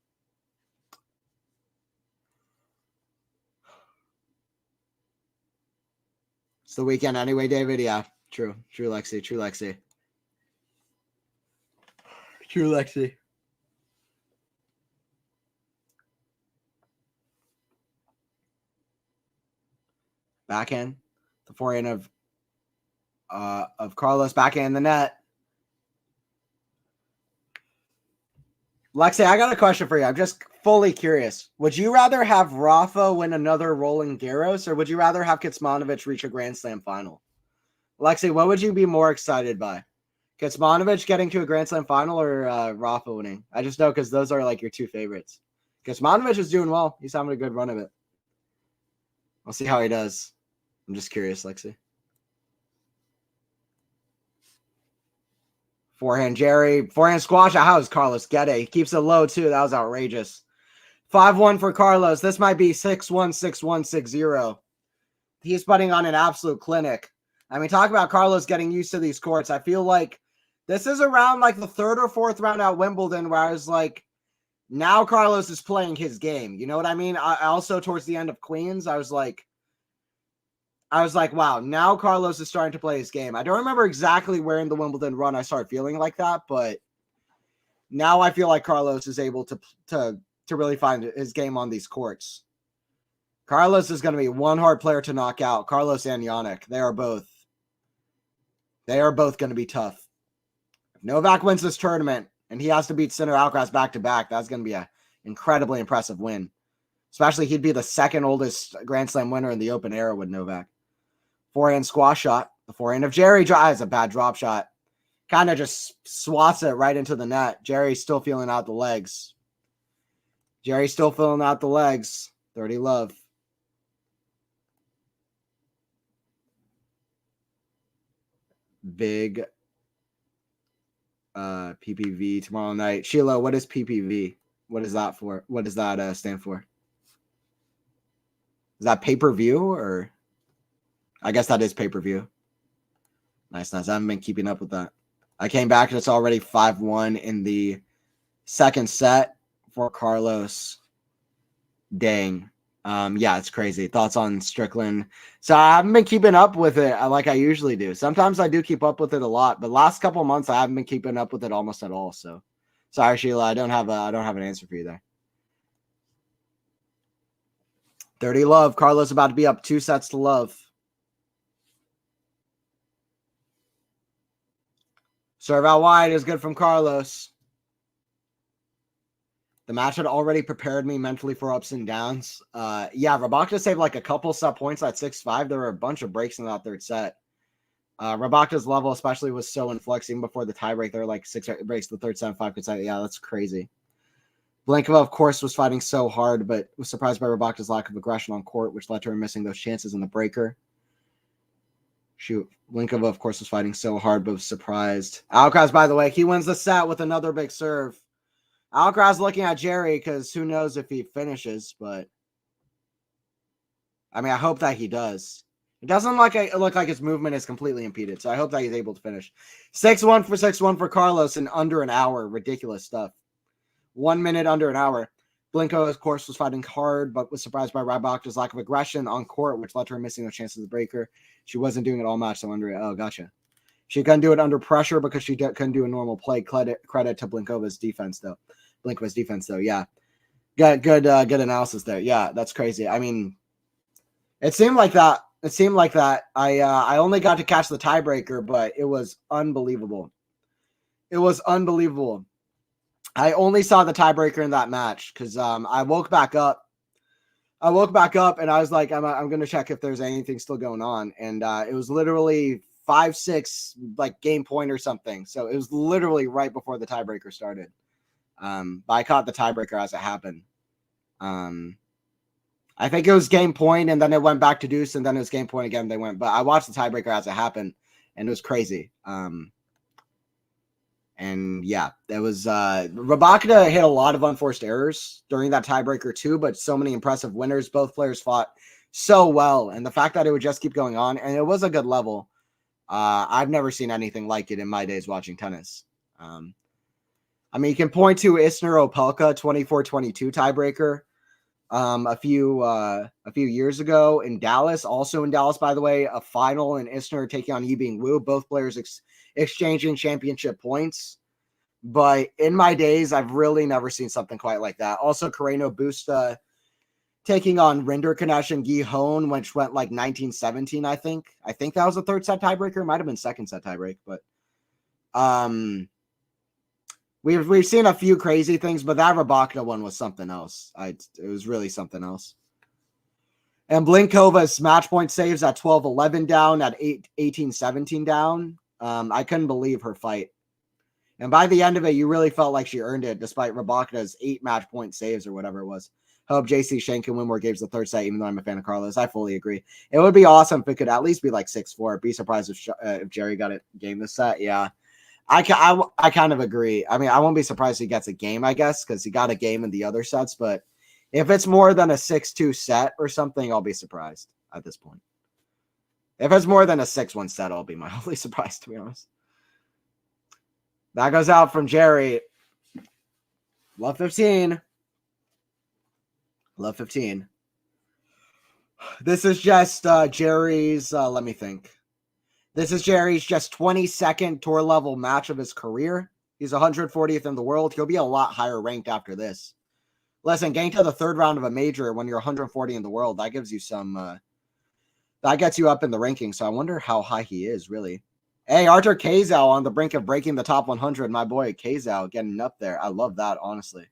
It's the weekend anyway, David. Yeah, true. True, Lexi. True, Lexi. True, Lexi. Backhand. The forehand of Carlos. Backhand in the net. Lexi, I got a question for you. I'm just fully curious. Would you rather have Rafa win another Roland Garros, or would you rather have Kecmanovic reach a Grand Slam final? Lexi, what would you be more excited by? Kecmanovic getting to a Grand Slam final or Rafa winning? I just know because those are like your 2 favorites. Kecmanovic is doing well. He's having a good run of it. I'll see how he does. I'm just curious, Lexi. Forehand Jerry. Forehand squash. How does Carlos get it? He keeps it low, too. That was outrageous. 5-1 for Carlos. This might be 6-1, 6-1, 6-0. He's putting on an absolute clinic. I mean, talk about Carlos getting used to these courts. I feel like this is around like the third or fourth round at Wimbledon where I was like, now Carlos is playing his game. You know what I mean? I also, towards the end of Queens, I was like, wow, now Carlos is starting to play his game. I don't remember exactly where in the Wimbledon run I started feeling like that, but now I feel like Carlos is able to really find his game on these courts. Carlos is going to be one hard player to knock out. Carlos and Yannick, they are both going to be tough. If Novak wins this tournament and he has to beat Sinner Alcaraz back-to-back, that's going to be an incredibly impressive win. Especially he'd be the second oldest Grand Slam winner in the Open era with Novak. Forehand squash shot. The forehand of Jerry is a bad drop shot. Kind of just swats it right into the net. Jerry's still feeling out the legs. 30 love. Big PPV tomorrow night. Sheila, what is PPV? What is that for? What does that stand for? Is that pay-per-view or? I guess that is pay-per-view. Nice. I haven't been keeping up with that. I came back and it's already 5-1 in the second set for Carlos. Dang. Yeah, it's crazy. Thoughts on Strickland? So I haven't been keeping up with it like I usually do. Sometimes I do keep up with it a lot, but last couple of months I haven't been keeping up with it almost at all. So sorry, Sheila, I don't have an answer for you there. 30 love. Carlos about to be up 2 sets to love. Serve out wide is good from Carlos. The match had already prepared me mentally for ups and downs. Yeah, Rabakta saved like a couple sub points at 6-5. There were a bunch of breaks in that third set. Rabakta's level especially was so inflexing before the tiebreak. There were like 6 breaks the third set, 5 could say, yeah, that's crazy. Blankova, of course, was fighting so hard, but was surprised by Rabakta's lack of aggression on court, which led to her missing those chances in the breaker. Shoot. Blinkova, of course, was fighting so hard, but was surprised. Alcaraz, by the way, he wins the set with another big serve. Alcaraz looking at Jerry because who knows if he finishes, but I mean, I hope that he does. It doesn't look like his movement is completely impeded, so I hope that he's able to finish. 6-1 for Carlos in under an hour. Ridiculous stuff. 1 minute under an hour. Blinko, of course, was fighting hard, but was surprised by Rabakta's lack of aggression on court, which led to her missing the chances of the breaker. She wasn't doing it all match, so under it. Oh, gotcha. She couldn't do it under pressure because she couldn't do a normal play. Credit to Blinkova's defense, though. Yeah. Good analysis there. Yeah, that's crazy. I mean, it seemed like that. I only got to catch the tiebreaker, but it was unbelievable. I only saw the tiebreaker in that match because I woke back up and I was like, I'm going to check if there's anything still going on. And it was literally 5-6, like game point or something. So it was literally right before the tiebreaker started. But I caught the tiebreaker as it happened. I think it was game point and then it went back to deuce and then it was game point again. But I watched the tiebreaker as it happened and it was crazy. And yeah, there was Rabakta hit a lot of unforced errors during that tiebreaker too, but so many impressive winners. Both players fought so well, and the fact that it would just keep going on, and it was a good level. I've never seen anything like it in my days watching tennis. I mean, you can point to Isner Opelka 24-22 tiebreaker a few years ago in Dallas. Also in Dallas, by the way, a final and Isner taking on Yibing Wu. Both players exchanging championship points. But in my days, I've really never seen something quite like that. Also, Carreno Busta taking on Rinderknecht and Guy Hone, which went like 1917, I think. I think that was a third set tiebreaker. It might have been second set tiebreak, but we've seen a few crazy things, but that Rabakta one was something else. It was really something else. And Blinkova's match point saves at 12-11 down, at 18-17 down. I couldn't believe her fight. And by the end of it, you really felt like she earned it, despite Rabakta's 8 match point saves or whatever it was. Hope JC Shang can win more games the third set, even though I'm a fan of Carlos. I fully agree. It would be awesome if it could at least be like 6-4. Be surprised if Jerry got it game this set. Yeah. I kind of agree. I mean, I won't be surprised if he gets a game, I guess, because he got a game in the other sets. But if it's more than a 6-2 set or something, I'll be surprised at this point. If it's more than a 6-1 set, I'll be mildly surprised, to be honest. That goes out from Jerry. Love 15. Love 15. This is just Jerry's, let me think. This is Jerry's just 22nd tour level match of his career. He's 140th in the world. He'll be a lot higher ranked after this. Listen, getting to the third round of a major when you're 140 in the world, that gives you some, that gets you up in the ranking. So I wonder how high he is, really. Hey, Arthur Kazal on the brink of breaking the top 100. My boy Kazal getting up there. I love that, honestly.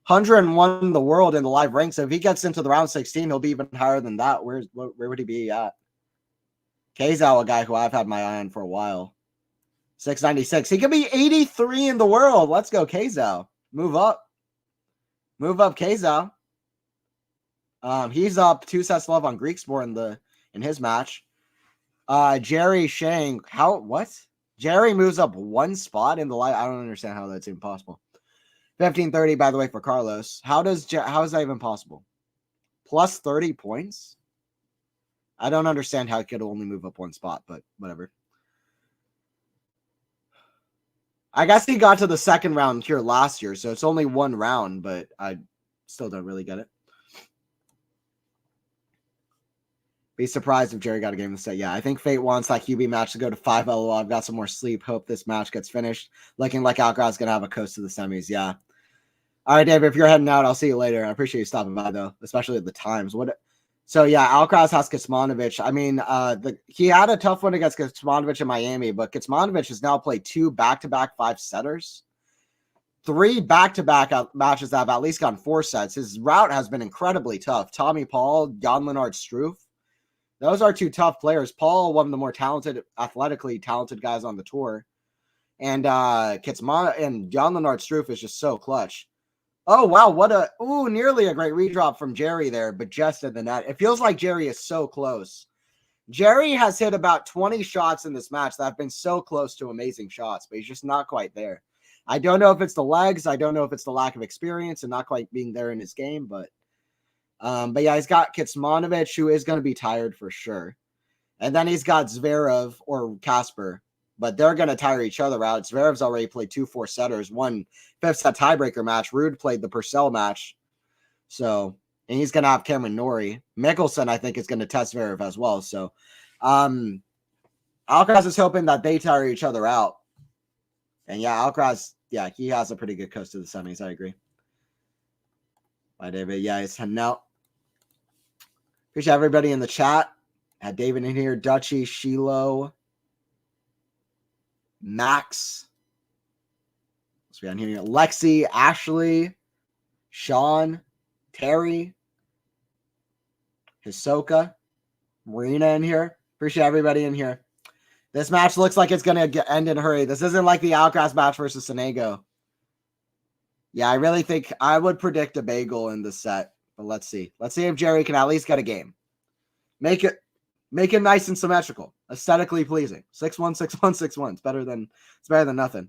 101 in the world in the live ranks. So if he gets into the round 16, he'll be even higher than that. Where would he be at? Kazal, a guy who I've had my eye on for a while. 696. He could be 83 in the world. Let's go, Kazal. Move up. Move up, Kazal. He's up 2 sets love on Greek Sport in his match. Jerry Shang. What? Jerry moves up 1 spot in the live. I don't understand how that's even possible. 1530, by the way, for Carlos. How is that even possible? Plus 30 points? I don't understand how he could only move up 1 spot, but whatever. I guess he got to the second round here last year, so it's only 1 round, but I still don't really get it. Be surprised if Jerry got a game to say, yeah, I think Fate wants that QB match to go to 5 LOL. I've got some more sleep. Hope this match gets finished. Looking like Alcaraz is going to have a coast to the semis. Yeah. All right, Dave, if you're heading out, I'll see you later. I appreciate you stopping by, though, especially at the times. So, yeah, Alcaraz has Kecmanovic. I mean, he had a tough one against Kecmanovic in Miami, but Kecmanovic has now played 2 back-to-back 5-setters. 3 back-to-back matches that have at least gone 4 sets. His route has been incredibly tough. Tommy Paul, Jan-Lennard Struff. Those are 2 tough players. Paul, one of the more talented, athletically talented guys on the tour. And Jan-Lennard Struff is just so clutch. Oh, wow. Nearly a great redrop from Jerry there, but just in the net. It feels like Jerry is so close. Jerry has hit about 20 shots in this match that have been so close to amazing shots, but he's just not quite there. I don't know if it's the legs. I don't know if it's the lack of experience and not quite being there in his game, but yeah, he's got Kecmanovic, who is going to be tired for sure. And then he's got Zverev or Casper, but they're going to tire each other out. Zverev's already played 2 4-setters, 1 5th-set tiebreaker match. Rude played the Purcell match. So, and he's going to have Cameron Norrie. Mickelson, I think, is going to test Zverev as well. So, Alcaraz is hoping that they tire each other out. And yeah, Alcaraz, yeah, he has a pretty good coast to the semis. I agree. Bye, David. Yeah, he's heading out. Appreciate everybody in the chat. Had David in here, Dutchy, Shiloh, Max. What's we on here? Lexi, Ashley, Sean, Terry, Hisoka, Marina in here. Appreciate everybody in here. This match looks like it's going to end in a hurry. This isn't like the Alcaraz match versus Sonego. Yeah, I really think I would predict a bagel in this set, but let's see. Let's see if Jerry can at least get a game. Make it nice and symmetrical, aesthetically pleasing. 6-1, 6-1, 6-1. It's better than nothing.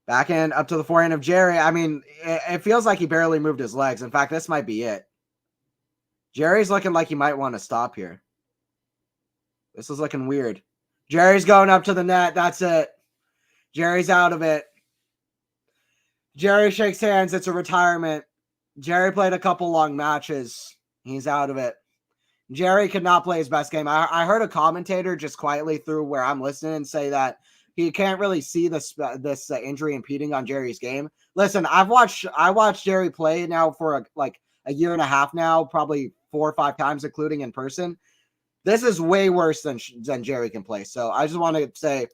Backhand up to the forehand of Jerry. I mean, it feels like he barely moved his legs. In fact, this might be it. Jerry's looking like he might want to stop here. This is looking weird. Jerry's going up to the net. That's it. Jerry's out of it. Jerry shakes hands. It's a retirement. Jerry played a couple long matches. He's out of it. Jerry could not play his best game. I heard a commentator just quietly through where I'm listening say that he can't really see this injury impeding on Jerry's game. Listen, I watched Jerry play now for a year and a half now, probably 4 or 5 times, including in person. This is way worse than Jerry can play. So I just want to say,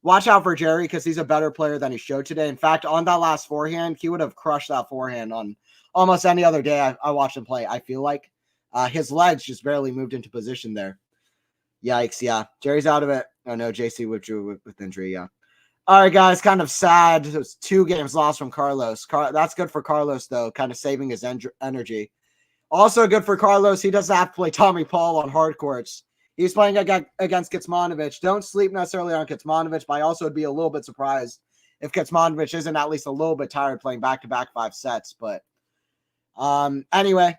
watch out for Jerry because he's a better player than he showed today. In fact, on that last forehand, he would have crushed that forehand on almost any other day I watched him play. I feel like his legs just barely moved into position there. Yikes, yeah. Jerry's out of it. Oh, no, JC withdrew with injury, yeah. All right, guys, kind of sad. It was 2 games lost from Carlos. That's good for Carlos, though, kind of saving his energy. Also good for Carlos, he doesn't have to play Tommy Paul on hard courts. He's playing against Kecmanovic. Don't sleep necessarily on Kecmanovic, but I also would be a little bit surprised if Kecmanovic isn't at least a little bit tired playing back-to-back 5 sets. But anyway,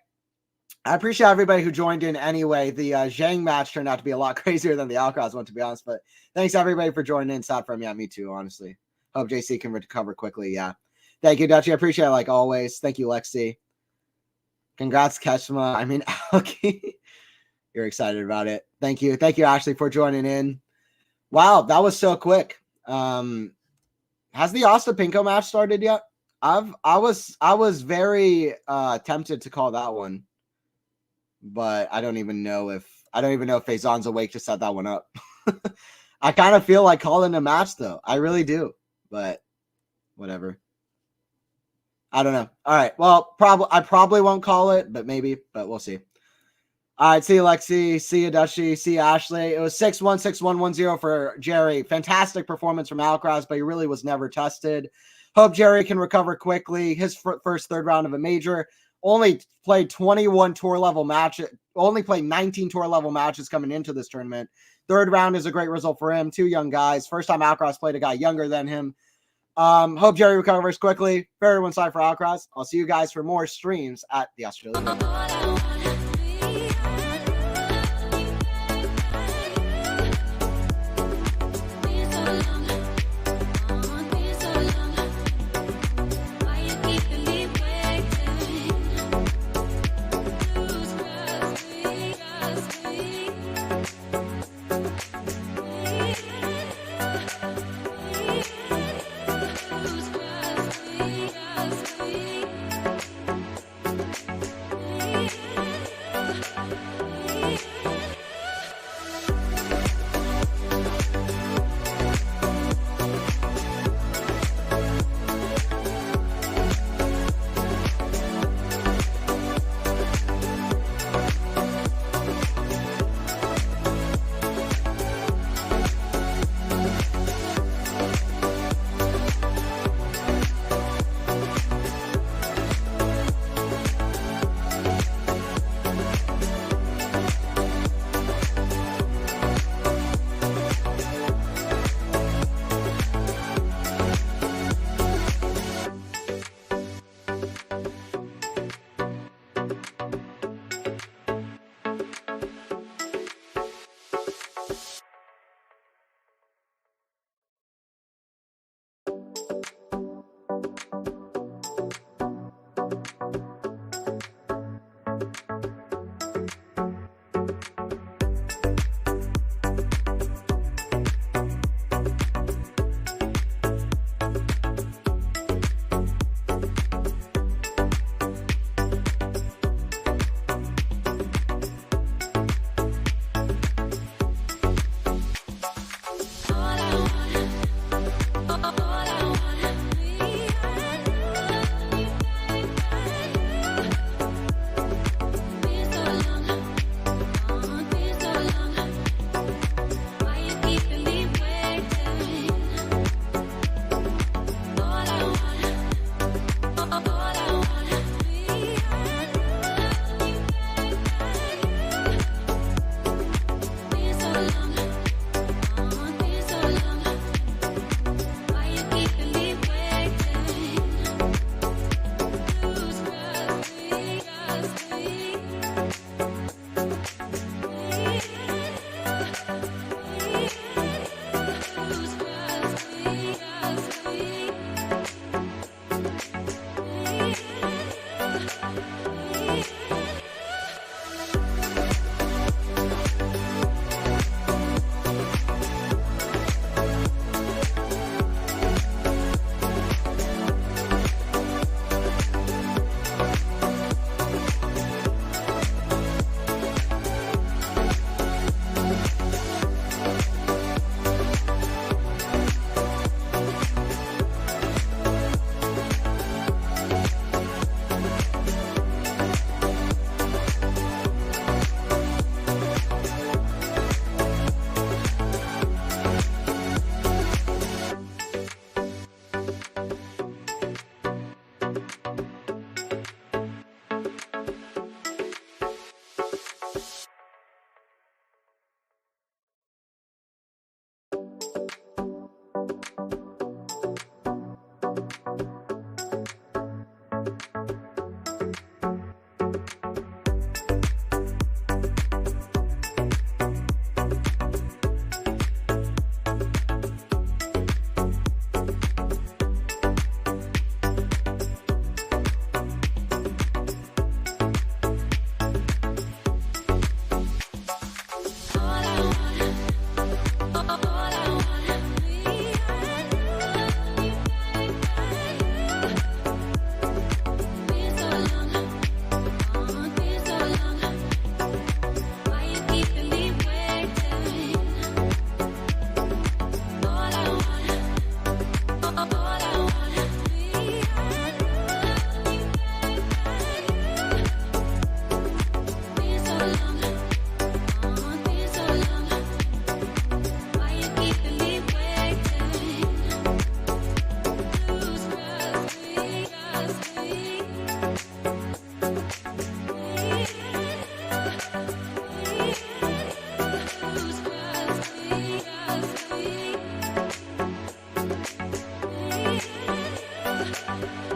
I appreciate everybody who joined in anyway. The Shang match turned out to be a lot crazier than the Alcaraz one, to be honest. But thanks everybody for joining in. Sad for me. Yeah, me too, honestly. Hope JC can recover quickly. Yeah. Thank you, Dutchy. I appreciate it like always. Thank you, Lexi. Congrats, Keshma. I mean, Alki. You're excited about it. Thank you. Thank you, Ashley, for joining in. Wow, that was so quick. Has the Ostapinko match started yet? I was very tempted to call that one, but I don't even know if Faison's awake to set that one up. I kind of feel like calling a match though. I really do, but whatever. I don't know. All right. Well, I probably won't call it, but maybe, but we'll see. All right, see you, Lexi. See you, Dushy. See you, Ashley. It was 6-1, 6-1, 1-0 for Jerry. Fantastic performance from Alcaraz, but he really was never tested. Hope Jerry can recover quickly. His first third round of a major. Only played 21 tour level matches. Only played 19 tour level matches coming into this tournament. Third round is a great result for him. 2 young guys. First time Alcaraz played a guy younger than him. Hope Jerry recovers quickly. Very one side for Alcaraz. I'll see you guys for more streams at the Australian. Bye.